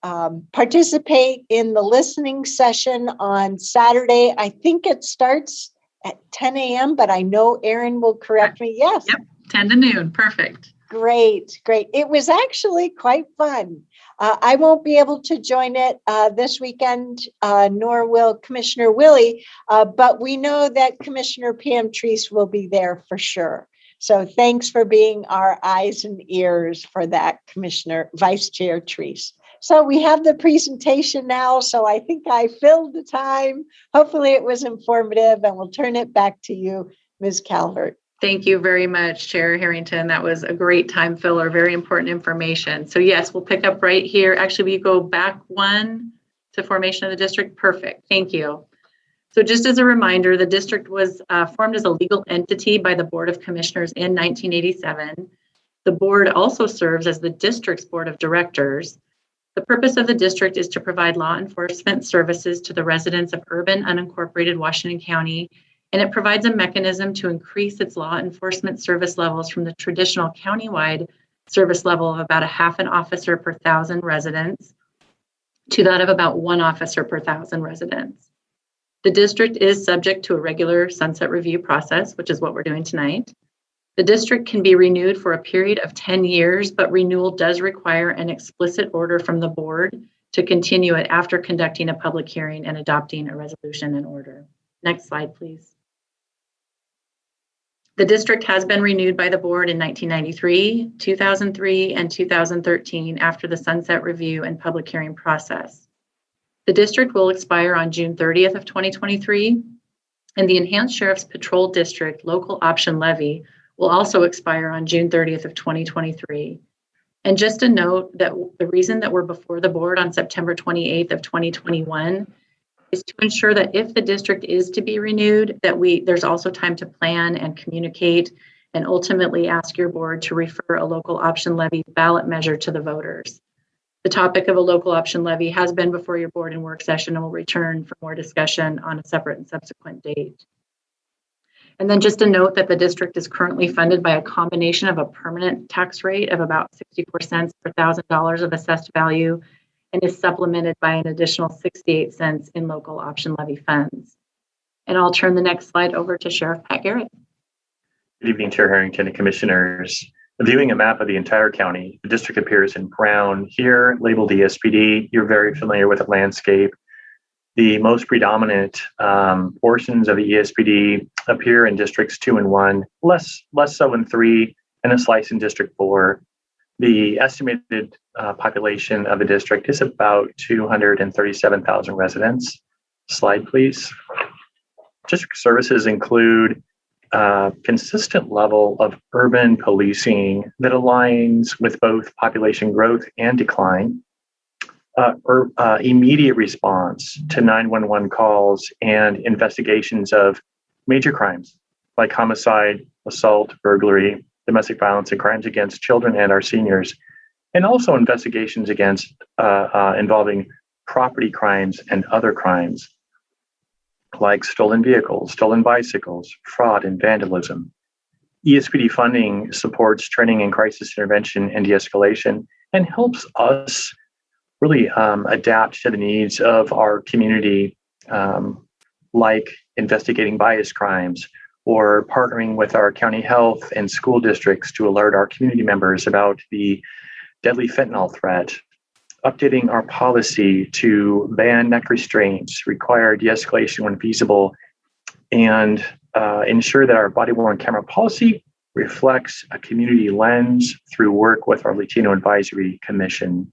participate in the listening session on Saturday. I think it starts at 10 a.m., but I know Erin will correct me. Yes. Yep, 10 to noon. Perfect. Great. It was actually quite fun. I won't be able to join it this weekend, nor will Commissioner Willie, but we know that Commissioner Pam Treese will be there for sure. So thanks for being our eyes and ears for that, Commissioner Vice Chair Treese. So we have the presentation now, so I think I filled the time. Hopefully it was informative, and we'll turn it back to you, Ms. Calvert. Thank you very much, Chair Harrington. That was a great time filler, very important information. So yes, we'll pick up right here. Actually, we go back one to formation of the district. Perfect. Thank you. So just as a reminder, the district was formed as a legal entity by the Board of Commissioners in 1987. The board also serves as the district's board of directors. The purpose of the district is to provide law enforcement services to the residents of urban unincorporated Washington County, and it provides a mechanism to increase its law enforcement service levels from the traditional countywide service level of about a half an officer per 1,000 residents to that of about 1 officer per 1,000 residents. The district is subject to a regular sunset review process, which is what we're doing tonight. The district can be renewed for a period of 10 years, but renewal does require an explicit order from the board to continue it after conducting a public hearing and adopting a resolution and order. Next slide, please. The district has been renewed by the board in 1993, 2003, and 2013 after the sunset review and public hearing process. The district will expire on June 30th of 2023, and the Enhanced Sheriff's Patrol District Local Option Levy will also expire on June 30th of 2023. And just a note that the reason that we're before the board on September 28th of 2021 is to ensure that if the district is to be renewed, that there's also time to plan and communicate and ultimately ask your board to refer a local option levy ballot measure to the voters. The topic of a local option levy has been before your board in work session and will return for more discussion on a separate and subsequent date. And then just a note that the district is currently funded by a combination of a permanent tax rate of about 64 cents per $1,000 of assessed value and is supplemented by an additional 68 cents in local option levy funds. And I'll turn the next slide over to Sheriff Pat Garrett. Good evening, Chair Harrington and Commissioners. Viewing a map of the entire county, the district appears in brown here, labeled ESPD. You're very familiar with the landscape. The most predominant portions of the ESPD appear in districts 2 and 1, less so in 3, and a slice in District 4. The estimated population of the district is about 237,000 residents. Slide, please. District services include a consistent level of urban policing that aligns with both population growth and decline, immediate response to 911 calls and investigations of major crimes like homicide, assault, burglary, domestic violence, and crimes against children and our seniors, and also investigations against involving property crimes and other crimes like stolen vehicles, stolen bicycles, fraud, and vandalism. ESPD funding supports training in crisis intervention and de-escalation and helps us really adapt to the needs of our community, like investigating bias crimes or partnering with our county health and school districts to alert our community members about the deadly fentanyl threat, updating our policy to ban neck restraints, require de-escalation when feasible, and ensure that our body-worn camera policy reflects a community lens through work with our Latino Advisory Commission.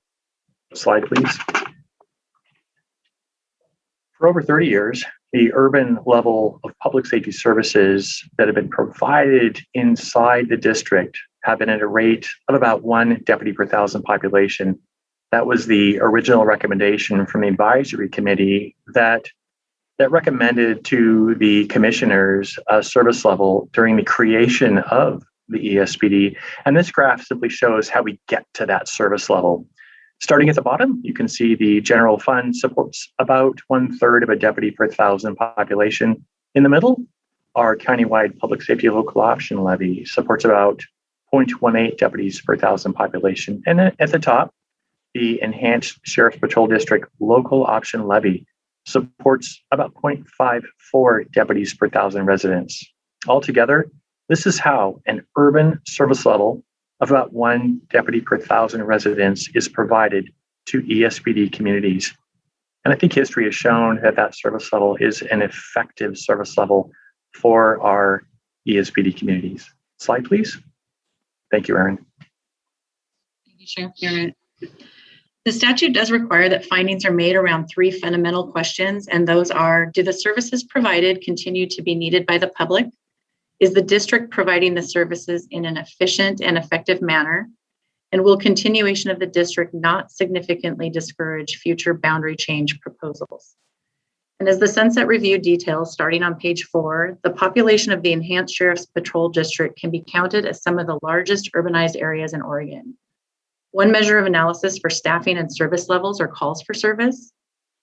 Slide, please. For over 30 years, the urban level of public safety services that have been provided inside the district have been at a rate of about 1 deputy per 1,000 population. That was the original recommendation from the advisory committee that recommended to the commissioners a service level during the creation of the ESPD. And this graph simply shows how we get to that service level. Starting at the bottom, you can see the general fund supports about 1/3 of a deputy per 1,000 population. In the middle, our countywide public safety local option levy supports about 0.18 deputies per 1,000 population. And at the top, the enhanced Sheriff's Patrol District local option levy supports about 0.54 deputies per 1,000 residents. Altogether, this is how an urban service level of about 1 deputy per 1,000 residents is provided to ESPD communities. And I think history has shown that that service level is an effective service level for our ESPD communities. Slide, please. Thank you, Erin. Thank you, Sheriff Garrett. The statute does require that findings are made around 3 fundamental questions, and those are: do the services provided continue to be needed by the public? Is the district providing the services in an efficient and effective manner? And will continuation of the district not significantly discourage future boundary change proposals? And as the Sunset Review details, starting on page 4, the population of the Enhanced Sheriff's Patrol District can be counted as some of the largest urbanized areas in Oregon. One measure of analysis for staffing and service levels are calls for service.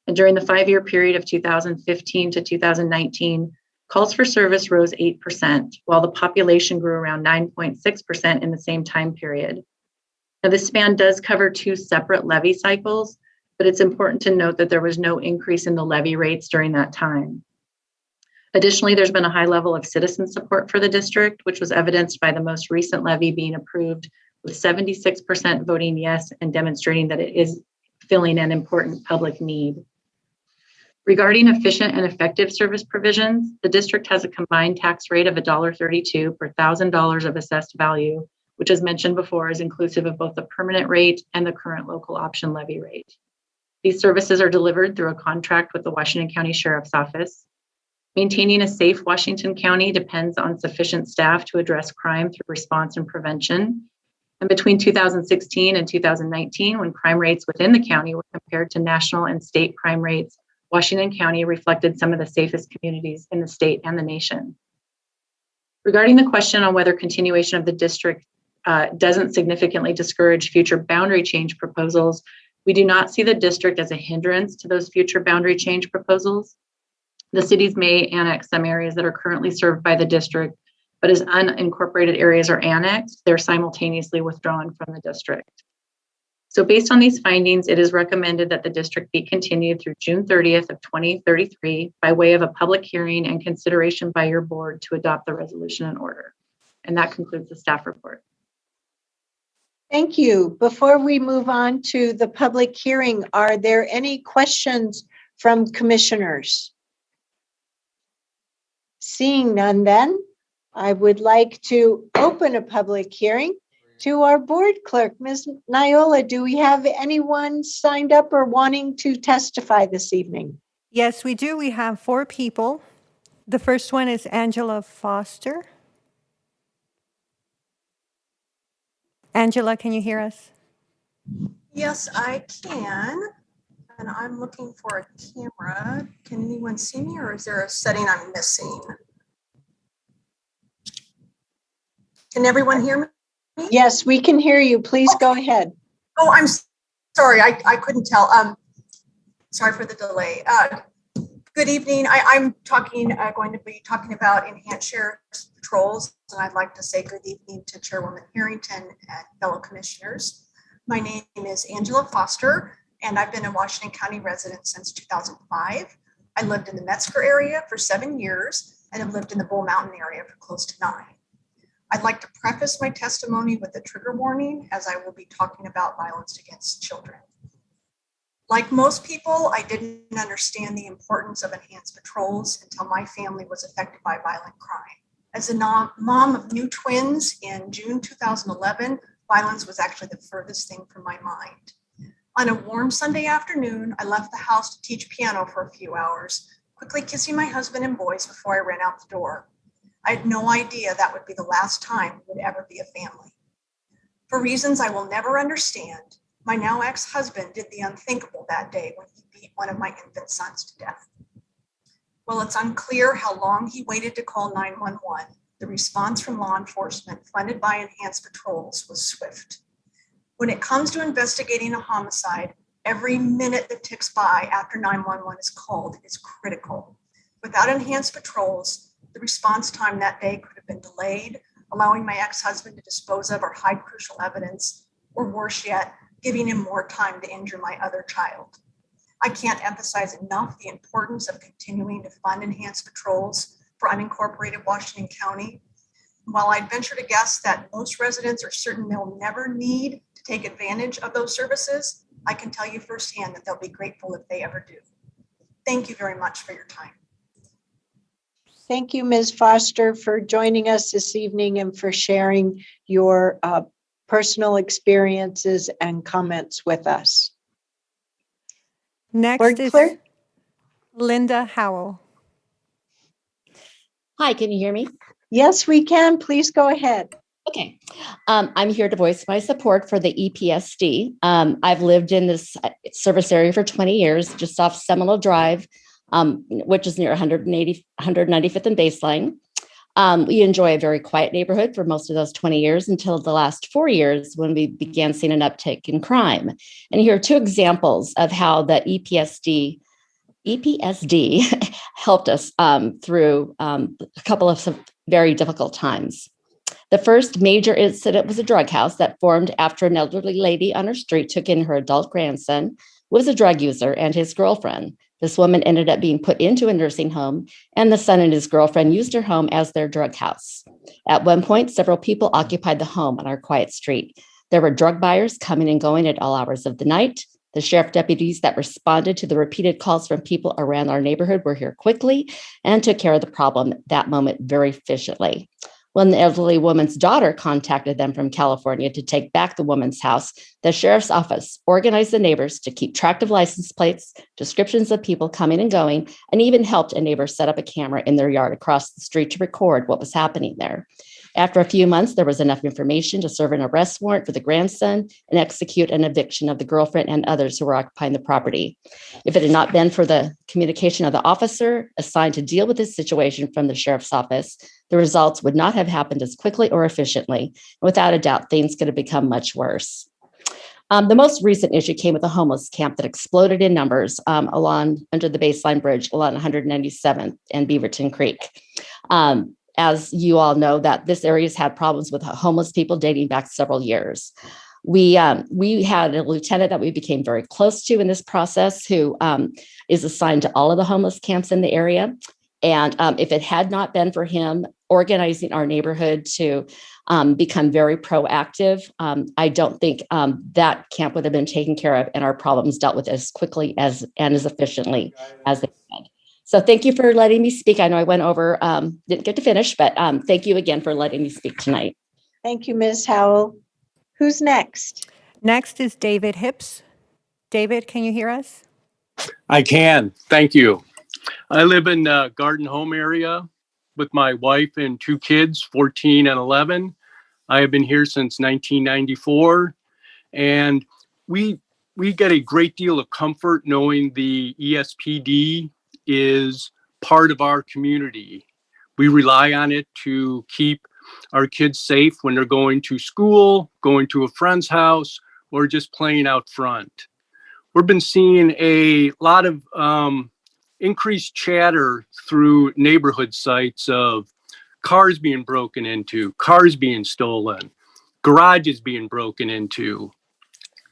And during the 5-year period of 2015 to 2019, calls for service rose 8%, while the population grew around 9.6% in the same time period. Now, this span does cover 2 separate levy cycles, but it's important to note that there was no increase in the levy rates during that time. Additionally, there's been a high level of citizen support for the district, which was evidenced by the most recent levy being approved, with 76% voting yes and demonstrating that it is filling an important public need. Regarding efficient and effective service provisions, the district has a combined tax rate of $1.32 per $1,000 of assessed value, which, as mentioned before, is inclusive of both the permanent rate and the current local option levy rate. These services are delivered through a contract with the Washington County Sheriff's Office. Maintaining a safe Washington County depends on sufficient staff to address crime through response and prevention. And between 2016 and 2019, when crime rates within the county were compared to national and state crime rates, Washington County reflected some of the safest communities in the state and the nation. Regarding the question on whether continuation of the district doesn't significantly discourage future boundary change proposals, we do not see the district as a hindrance to those future boundary change proposals. The cities may annex some areas that are currently served by the district, but as unincorporated areas are annexed, they're simultaneously withdrawn from the district. So based on these findings, it is recommended that the district be continued through June 30th of 2033 by way of a public hearing and consideration by your board to adopt the resolution and order. And that concludes the staff report. Thank you. Before we move on to the public hearing, are there any questions from commissioners? Seeing none, then I would like to open a public hearing to our board clerk, Ms. Niola. Do we have anyone signed up or wanting to testify this evening? Yes, we do. We have 4 people. The first one is Angela Foster. Angela, can you hear us? Yes, I can. And I'm looking for a camera. Can anyone see me, or is there a setting I'm missing? Can everyone hear me? Yes, we can hear you. Please go ahead. Oh, I'm sorry. I couldn't tell. Sorry for the delay. Good evening. I'm going to be talking about enhanced sheriff patrols. And I'd like to say good evening to Chairwoman Harrington and fellow commissioners. My name is Angela Foster, and I've been a Washington County resident since 2005. I lived in the Metzger area for 7 years and have lived in the Bull Mountain area for close to 9. I'd like to preface my testimony with a trigger warning, as I will be talking about violence against children. Like most people, I didn't understand the importance of enhanced patrols until my family was affected by violent crime. As a mom of new twins in June 2011, violence was actually the furthest thing from my mind. On a warm Sunday afternoon, I left the house to teach piano for a few hours, quickly kissing my husband and boys before I ran out the door. I had no idea that would be the last time we would ever be a family. For reasons I will never understand, my now ex-husband did the unthinkable that day when he beat one of my infant sons to death. While it's unclear how long he waited to call 911, the response from law enforcement funded by enhanced patrols was swift. When it comes to investigating a homicide, every minute that ticks by after 911 is called is critical. Without enhanced patrols, the response time that day could have been delayed, allowing my ex-husband to dispose of or hide crucial evidence, or worse yet, giving him more time to injure my other child. I can't emphasize enough the importance of continuing to fund enhanced patrols for unincorporated Washington County. While I'd venture to guess that most residents are certain they'll never need to take advantage of those services, I can tell you firsthand that they'll be grateful if they ever do. Thank you very much for your time. Thank you, Ms. Foster, for joining us this evening and for sharing your personal experiences and comments with us. Next Board is Clerk? Linda Howell. Hi, can you hear me? Yes, we can. Please go ahead. Okay. I'm here to voice my support for the EPSD. I've lived in this service area for 20 years, just off Seminole Drive, which is near 195th and Baseline. We enjoy a very quiet neighborhood for most of those 20 years until the last 4 years when we began seeing an uptick in crime. And here are 2 examples of how the EPSD helped us through a couple of some very difficult times. The first major incident was a drug house that formed after an elderly lady on her street took in her adult grandson, who was a drug user, and his girlfriend. This woman ended up being put into a nursing home, and the son and his girlfriend used her home as their drug house. At one point, several people occupied the home on our quiet street. There were drug buyers coming and going at all hours of the night. The sheriff deputies that responded to the repeated calls from people around our neighborhood were here quickly and took care of the problem at that moment very efficiently. When the elderly woman's daughter contacted them from California to take back the woman's house, the sheriff's office organized the neighbors to keep track of license plates, descriptions of people coming and going, and even helped a neighbor set up a camera in their yard across the street to record what was happening there. After a few months, there was enough information to serve an arrest warrant for the grandson and execute an eviction of the girlfriend and others who were occupying the property. If it had not been for the communication of the officer assigned to deal with this situation from the sheriff's office, the results would not have happened as quickly or efficiently. Without a doubt, things could have become much worse. The most recent issue came with a homeless camp that exploded in numbers along under the Baseline Bridge along 197th and Beaverton Creek. As you all know, that this area has had problems with homeless people dating back several years. We had a lieutenant that we became very close to in this process who is assigned to all of the homeless camps in the area. And if it had not been for him organizing our neighborhood to become very proactive, I don't think that camp would have been taken care of and our problems dealt with as quickly and as efficiently as they could. So thank you for letting me speak. I know I went over, didn't get to finish, but thank you again for letting me speak tonight. Thank you, Ms. Howell. Who's next? Next is David Hips. David, can you hear us? I can. Thank you. I live in the Garden Home area with my wife and 2 kids, 14 and 11. I have been here since 1994, and we get a great deal of comfort knowing the ESPD is part of our community. We rely on it to keep our kids safe when they're going to school, going to a friend's house, or just playing out front. We've been seeing a lot of increased chatter through neighborhood sites of cars being broken into, cars being stolen, garages being broken into,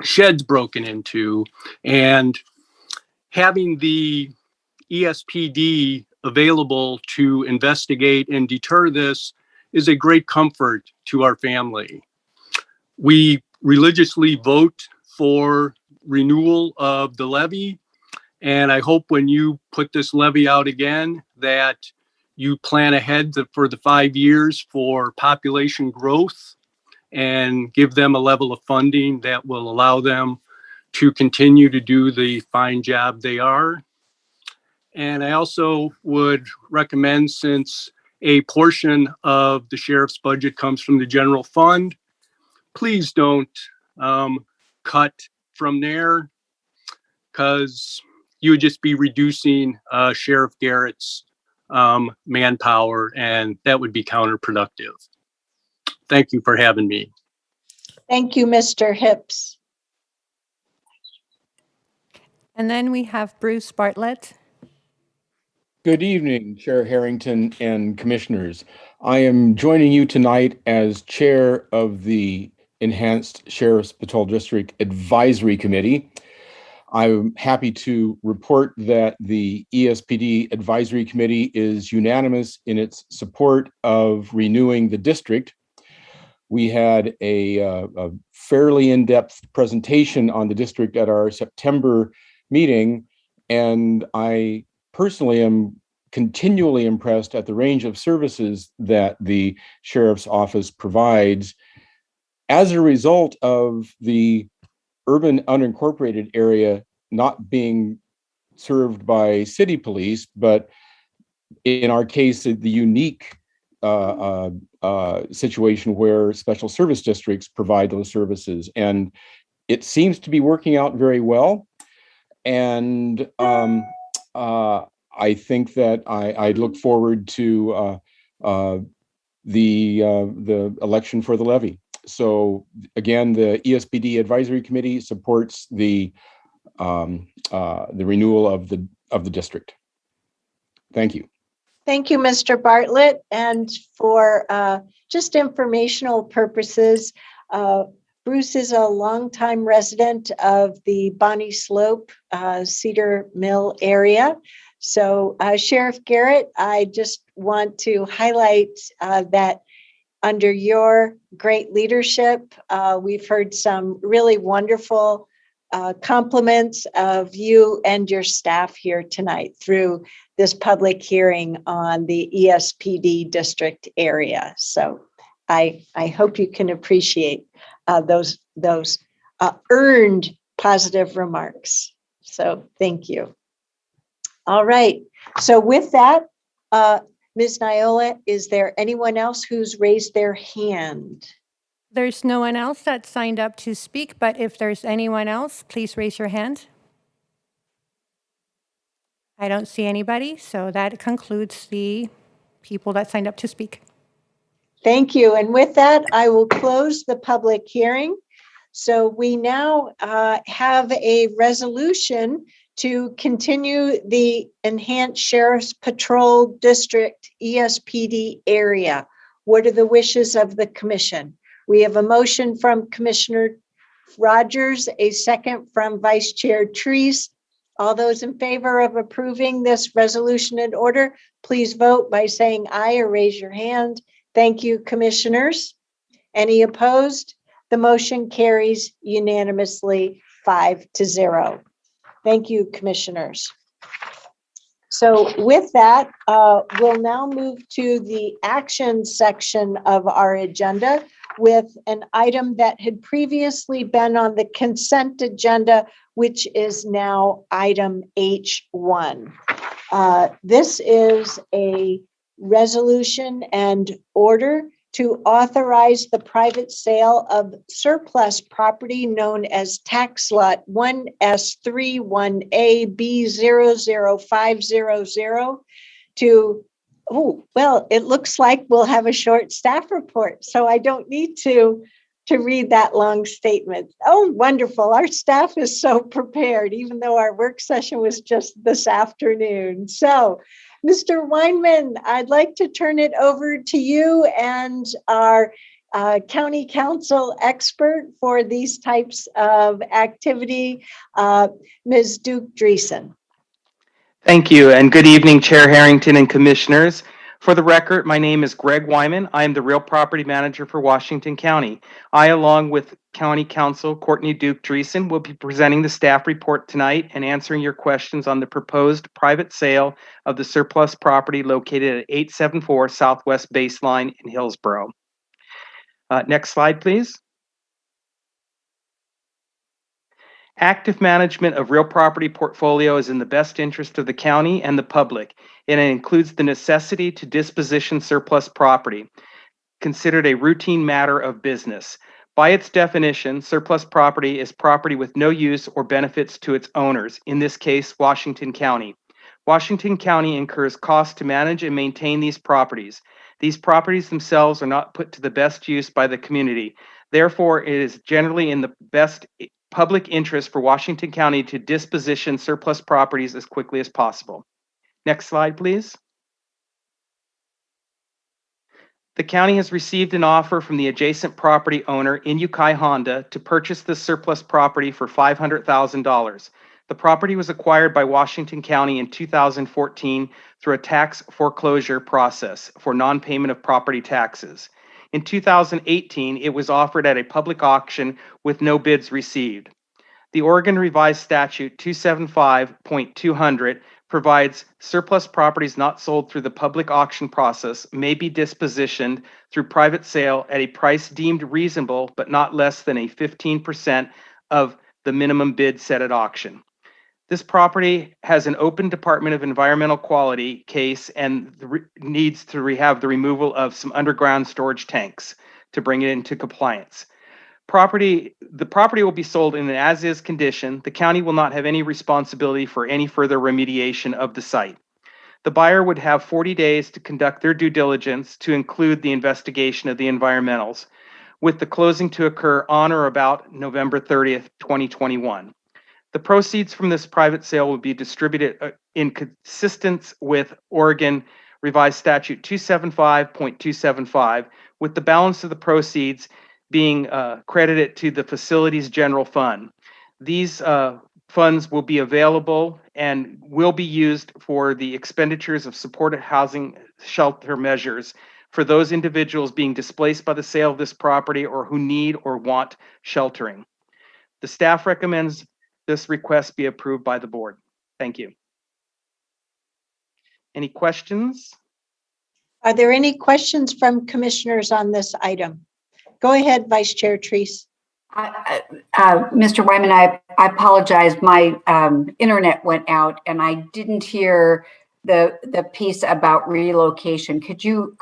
sheds broken into, and having the ESPD available to investigate and deter this is a great comfort to our family. We religiously vote for renewal of the levy, and I hope when you put this levy out again that you plan ahead for the 5 years for population growth and give them a level of funding that will allow them to continue to do the fine job they are. And I also would recommend, since a portion of the sheriff's budget comes from the general fund, please don't cut from there, because you would just be reducing Sheriff Garrett's manpower, and that would be counterproductive. Thank you for having me. Thank you, Mr. Hips. And then we have Bruce Bartlett. Good evening, Chair Harrington and Commissioners. I am joining you tonight as Chair of the Enhanced Sheriff's Patrol District Advisory Committee. I'm happy to report that the ESPD Advisory Committee is unanimous in its support of renewing the district. We had a fairly in-depth presentation on the district at our September meeting, and I personally am continually impressed at the range of services that the Sheriff's Office provides as a result of the urban unincorporated area not being served by city police, but in our case, the unique situation where special service districts provide those services. And it seems to be working out very well. And I think that I look forward to the election for the levy. So again, the ESPD Advisory Committee supports the renewal of the district. Thank you. Thank you, Mr. Bartlett. And for just informational purposes, Bruce is a longtime resident of the Bonnie Slope, Cedar Mill area. So Sheriff Garrett, I just want to highlight that under your great leadership, we've heard some really wonderful compliments of you and your staff here tonight through this public hearing on the ESPD district area. So I hope you can appreciate those earned positive remarks. So thank you. All right. So with that, Ms. Niola, is there anyone else who's raised their hand? There's no one else that signed up to speak, but if there's anyone else, please raise your hand. I don't see anybody, so that concludes the people that signed up to speak. Thank you. And with that, I will close the public hearing. So we now have a resolution to continue the Enhanced Sheriff's Patrol District ESPD area. What are the wishes of the commission? We have a motion from Commissioner Rogers, a second from Vice Chair Treese. All those in favor of approving this resolution and order, please vote by saying aye or raise your hand. Thank you, commissioners. Any opposed? The motion carries unanimously 5-0. Thank you, commissioners. So with that, we'll now move to the action section of our agenda, with an item that had previously been on the consent agenda, which is now item H1. This is a resolution and order to authorize the private sale of surplus property known as tax lot 1S31AB00500 to, oh, well, it looks like we'll have a short staff report, so I don't need to read that long statement. Oh, wonderful. Our staff is so prepared, even though our work session was just this afternoon. So, Mr. Weinman, I'd like to turn it over to you and our county council expert for these types of activity, Ms. Duke Dreesen. Thank you, and good evening, Chair Harrington and Commissioners. For the record, my name is Greg Wyman. I am the real property manager for Washington County. I, along with County Counsel Courtney Duke Dreesen, will be presenting the staff report tonight and answering your questions on the proposed private sale of the surplus property located at 874 Southwest Baseline in Hillsborough. Next slide, please. Active management of real property portfolio is in the best interest of the county and the public, and it includes the necessity to disposition surplus property, considered a routine matter of business. By its definition, surplus property is property with no use or benefits to its owners, in this case, Washington County. Washington County incurs costs to manage and maintain these properties. These properties themselves are not put to the best use by the community. Therefore, it is generally in the best public interest for Washington County to disposition surplus properties as quickly as possible. Next slide, please. The county has received an offer from the adjacent property owner, Inukai Honda, to purchase this surplus property for $500,000. The property was acquired by Washington County in 2014 through a tax foreclosure process for non-payment of property taxes. In 2018, it was offered at a public auction with no bids received. The Oregon Revised Statute 275.200 provides surplus properties not sold through the public auction process may be dispositioned through private sale at a price deemed reasonable, but not less than a 15% of the minimum bid set at auction. This property has an open Department of Environmental Quality case and needs to have the removal of some underground storage tanks to bring it into compliance. The property will be sold in an as-is condition. The county will not have any responsibility for any further remediation of the site. The buyer would have 40 days to conduct their due diligence to include the investigation of the environmentals, with the closing to occur on or about November 30th, 2021. The proceeds from this private sale will be distributed in consistence with Oregon Revised Statute 275.275, with the balance of the proceeds being credited to the Facilities General Fund. These funds will be available and will be used for the expenditures of supportive housing shelter measures for those individuals being displaced by the sale of this property or who need or want sheltering. The staff recommends this request be approved by the board. Thank you. Any questions? Are there any questions from commissioners on this item? Go ahead, Vice Chair Treese. Mr. Wyman, I apologize. My internet went out and I didn't hear the piece about relocation. Could you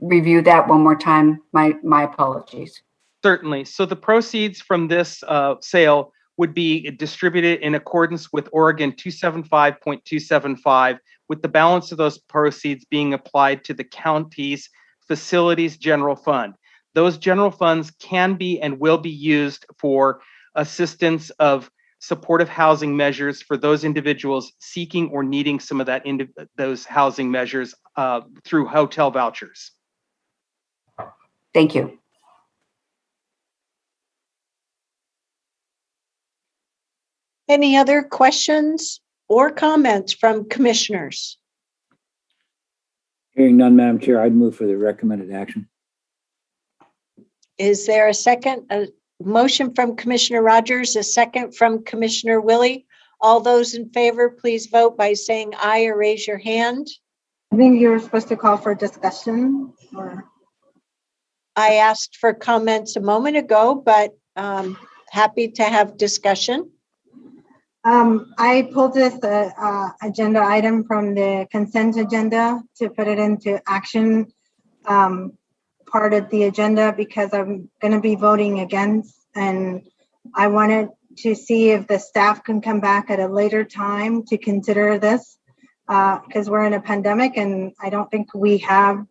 review that one more time? My apologies. Certainly. So the proceeds from this sale would be distributed in accordance with Oregon 275.275, with the balance of those proceeds being applied to the county's Facilities General Fund. Those general funds can be and will be used for assistance of supportive housing measures for those individuals seeking or needing some of those housing measures through hotel vouchers. Thank you. Any other questions or comments from commissioners? Hearing none, Madam Chair, I'd move for the recommended action. Is there a second? A motion from Commissioner Rogers, a second from Commissioner Willie. All those in favor, please vote by saying aye or raise your hand. I think you're supposed to call for discussion or. I asked for comments a moment ago, but happy to have discussion. I pulled this agenda item from the consent agenda to put it into action part of the agenda because I'm going to be voting against, and I wanted to see if the staff can come back at a later time to consider this because we're in a pandemic and I don't think we have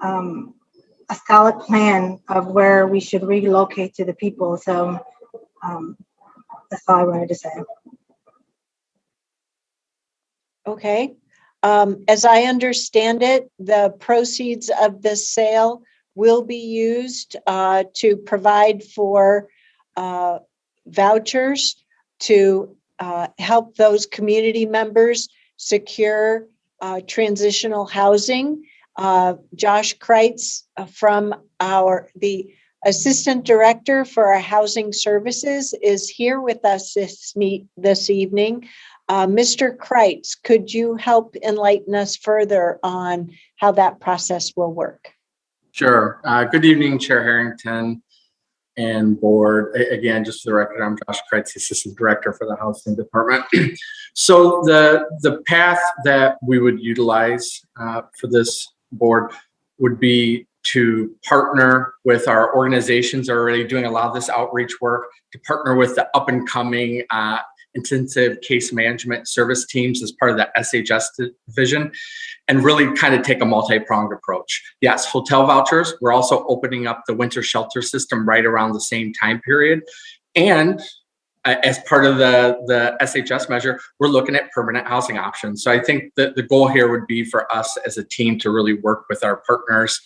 a solid plan of where we should relocate to the people. So that's all I wanted to say. Okay. As I understand it, the proceeds of this sale will be used to provide for vouchers to help those community members secure transitional housing. Josh Kreitz from the Assistant Director for our Housing Services is here with us this evening. Mr. Kreitz, could you help enlighten us further on how that process will work? Sure. Good evening, Chair Harrington and board. Again, just for the record, I'm Josh Kreitz, Assistant Director for the Housing Department. So the path that we would utilize for this board would be to partner with our organizations that are already doing a lot of this outreach work, to partner with the up and coming intensive case management service teams as part of the SHS division, and really kind of take a multi-pronged approach. Yes, hotel vouchers. We're also opening up the winter shelter system right around the same time period. And as part of the SHS measure, we're looking at permanent housing options. So I think that the goal here would be for us as a team to really work with our partners,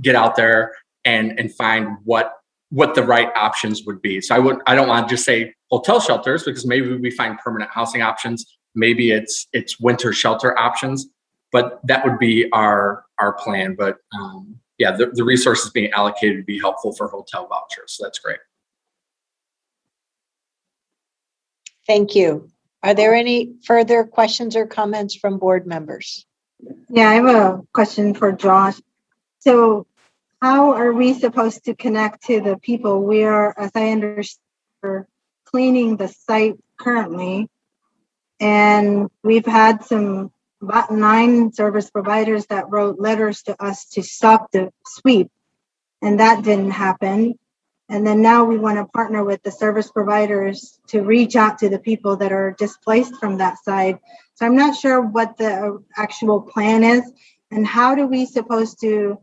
get out there and find what the right options would be. So I don't want to just say hotel shelters, because maybe we find permanent housing options. Maybe it's winter shelter options, but that would be our plan. But yeah, the resources being allocated would be helpful for hotel vouchers. So that's great. Thank you. Are there any further questions or comments from board members? Yeah, I have a question for Josh. So how are we supposed to connect to the people? We are, as I understand, cleaning the site currently. And we've had about 9 service providers that wrote letters to us to stop the sweep. And that didn't happen. And then now we want to partner with the service providers to reach out to the people that are displaced from that side. So I'm not sure what the actual plan is, and how do we supposed to,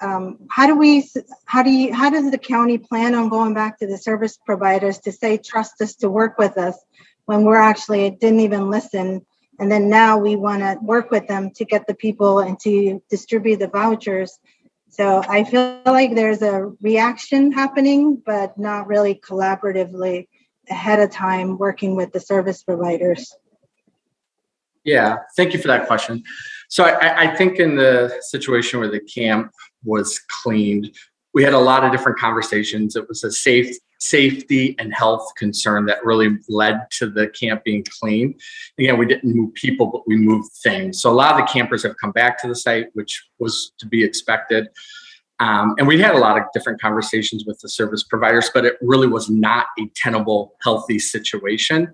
how does the county plan on going back to the service providers to say, trust us to work with us, when we're actually didn't even listen. And then now we want to work with them to get the people and to distribute the vouchers. So I feel like there's a reaction happening, but not really collaboratively ahead of time working with the service providers. Yeah, thank you for that question. So I think in the situation where the camp was cleaned, we had a lot of different conversations. It was a safety and health concern that really led to the camp being clean. Again, we didn't move people, but we moved things. So a lot of the campers have come back to the site, which was to be expected. And we had a lot of different conversations with the service providers, but it really was not a tenable, healthy situation.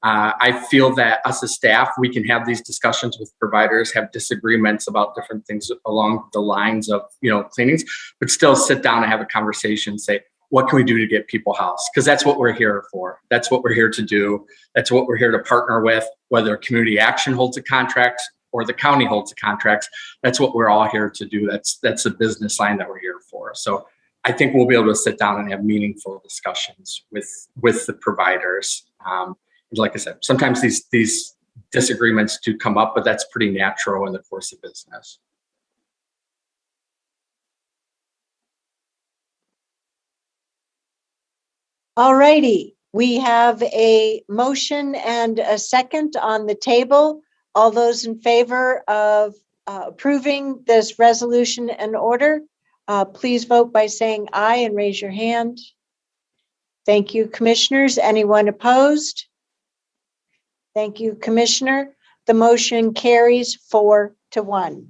I feel that us as staff, we can have these discussions with providers, have disagreements about different things along the lines of, cleanings, but still sit down and have a conversation, say, what can we do to get people housed? Because that's what we're here for. That's what we're here to do. That's what we're here to partner with, whether community action holds a contract or the county holds a contract. That's what we're all here to do. That's a business line that we're here for. So I think we'll be able to sit down and have meaningful discussions with the providers. Like I said, sometimes these disagreements do come up, but that's pretty natural in the course of business. All righty, we have a motion and a second on the table. All those in favor of approving this resolution and order, please vote by saying aye and raise your hand. Thank you, commissioners. Anyone opposed? Thank you, Commissioner. The motion carries 4-1.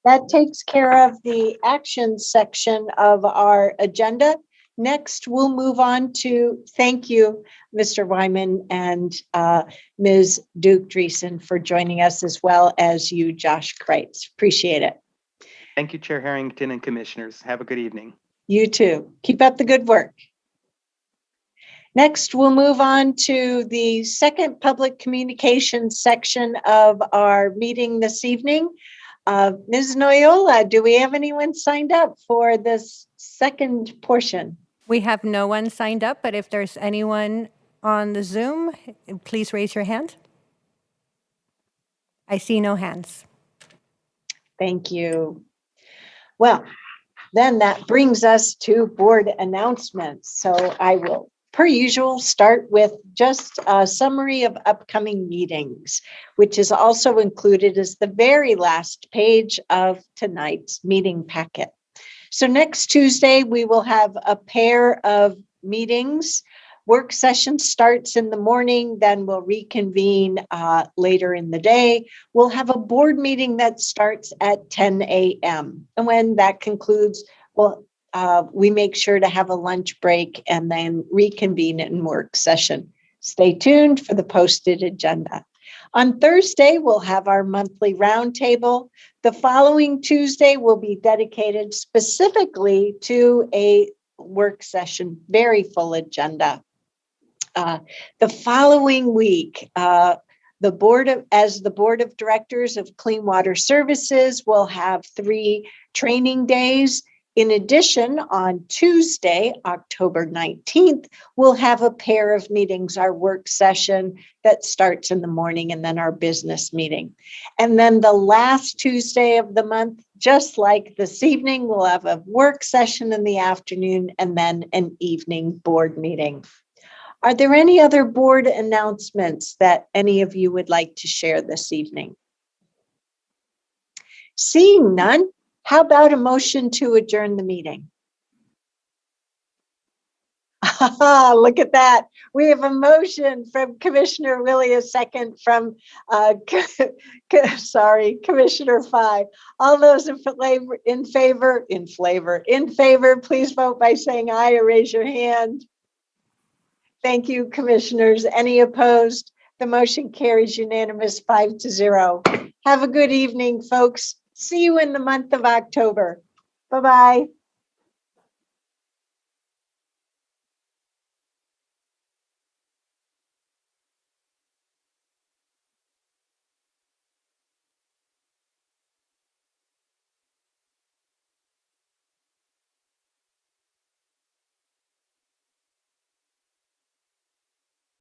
That takes care of the action section of our agenda. Next, we'll move on to, thank you, Mr. Wyman and Ms. Duke Dreesen for joining us, as well as you, Josh Kreitz. Appreciate it. Thank you, Chair Harrington and Commissioners. Have a good evening. You too. Keep up the good work. Next, we'll move on to the second public communications section of our meeting this evening. Ms. Noyola, do we have anyone signed up for this second portion? We have no one signed up, but if there's anyone on the Zoom, please raise your hand. I see no hands. Thank you. Well, then that brings us to board announcements. So I will, per usual, start with just a summary of upcoming meetings, which is also included as the very last page of tonight's meeting packet. So next Tuesday, we will have a pair of meetings. Work session starts in the morning, then we'll reconvene later in the day. We'll have a board meeting that starts at 10 a.m. And when that concludes, we make sure to have a lunch break and then reconvene in work session. Stay tuned for the posted agenda. On Thursday, we'll have our monthly roundtable. The following Tuesday will be dedicated specifically to a work session, very full agenda. The following week, the board of directors of Clean Water Services will have 3 training days. In addition, on Tuesday, October 19th, we'll have a pair of meetings, our work session that starts in the morning and then our business meeting. And then the last Tuesday of the month, just like this evening, we'll have a work session in the afternoon and then an evening board meeting. Are there any other board announcements that any of you would like to share this evening? Seeing none, how about a motion to adjourn the meeting? Look at that. We have a motion from Commissioner Willie, a second from, Commissioner Fye. All those in favor, please vote by saying aye or raise your hand. Thank you, commissioners. Any opposed? The motion carries unanimous 5-0. Have a good evening, folks. See you in the month of October. Bye-bye.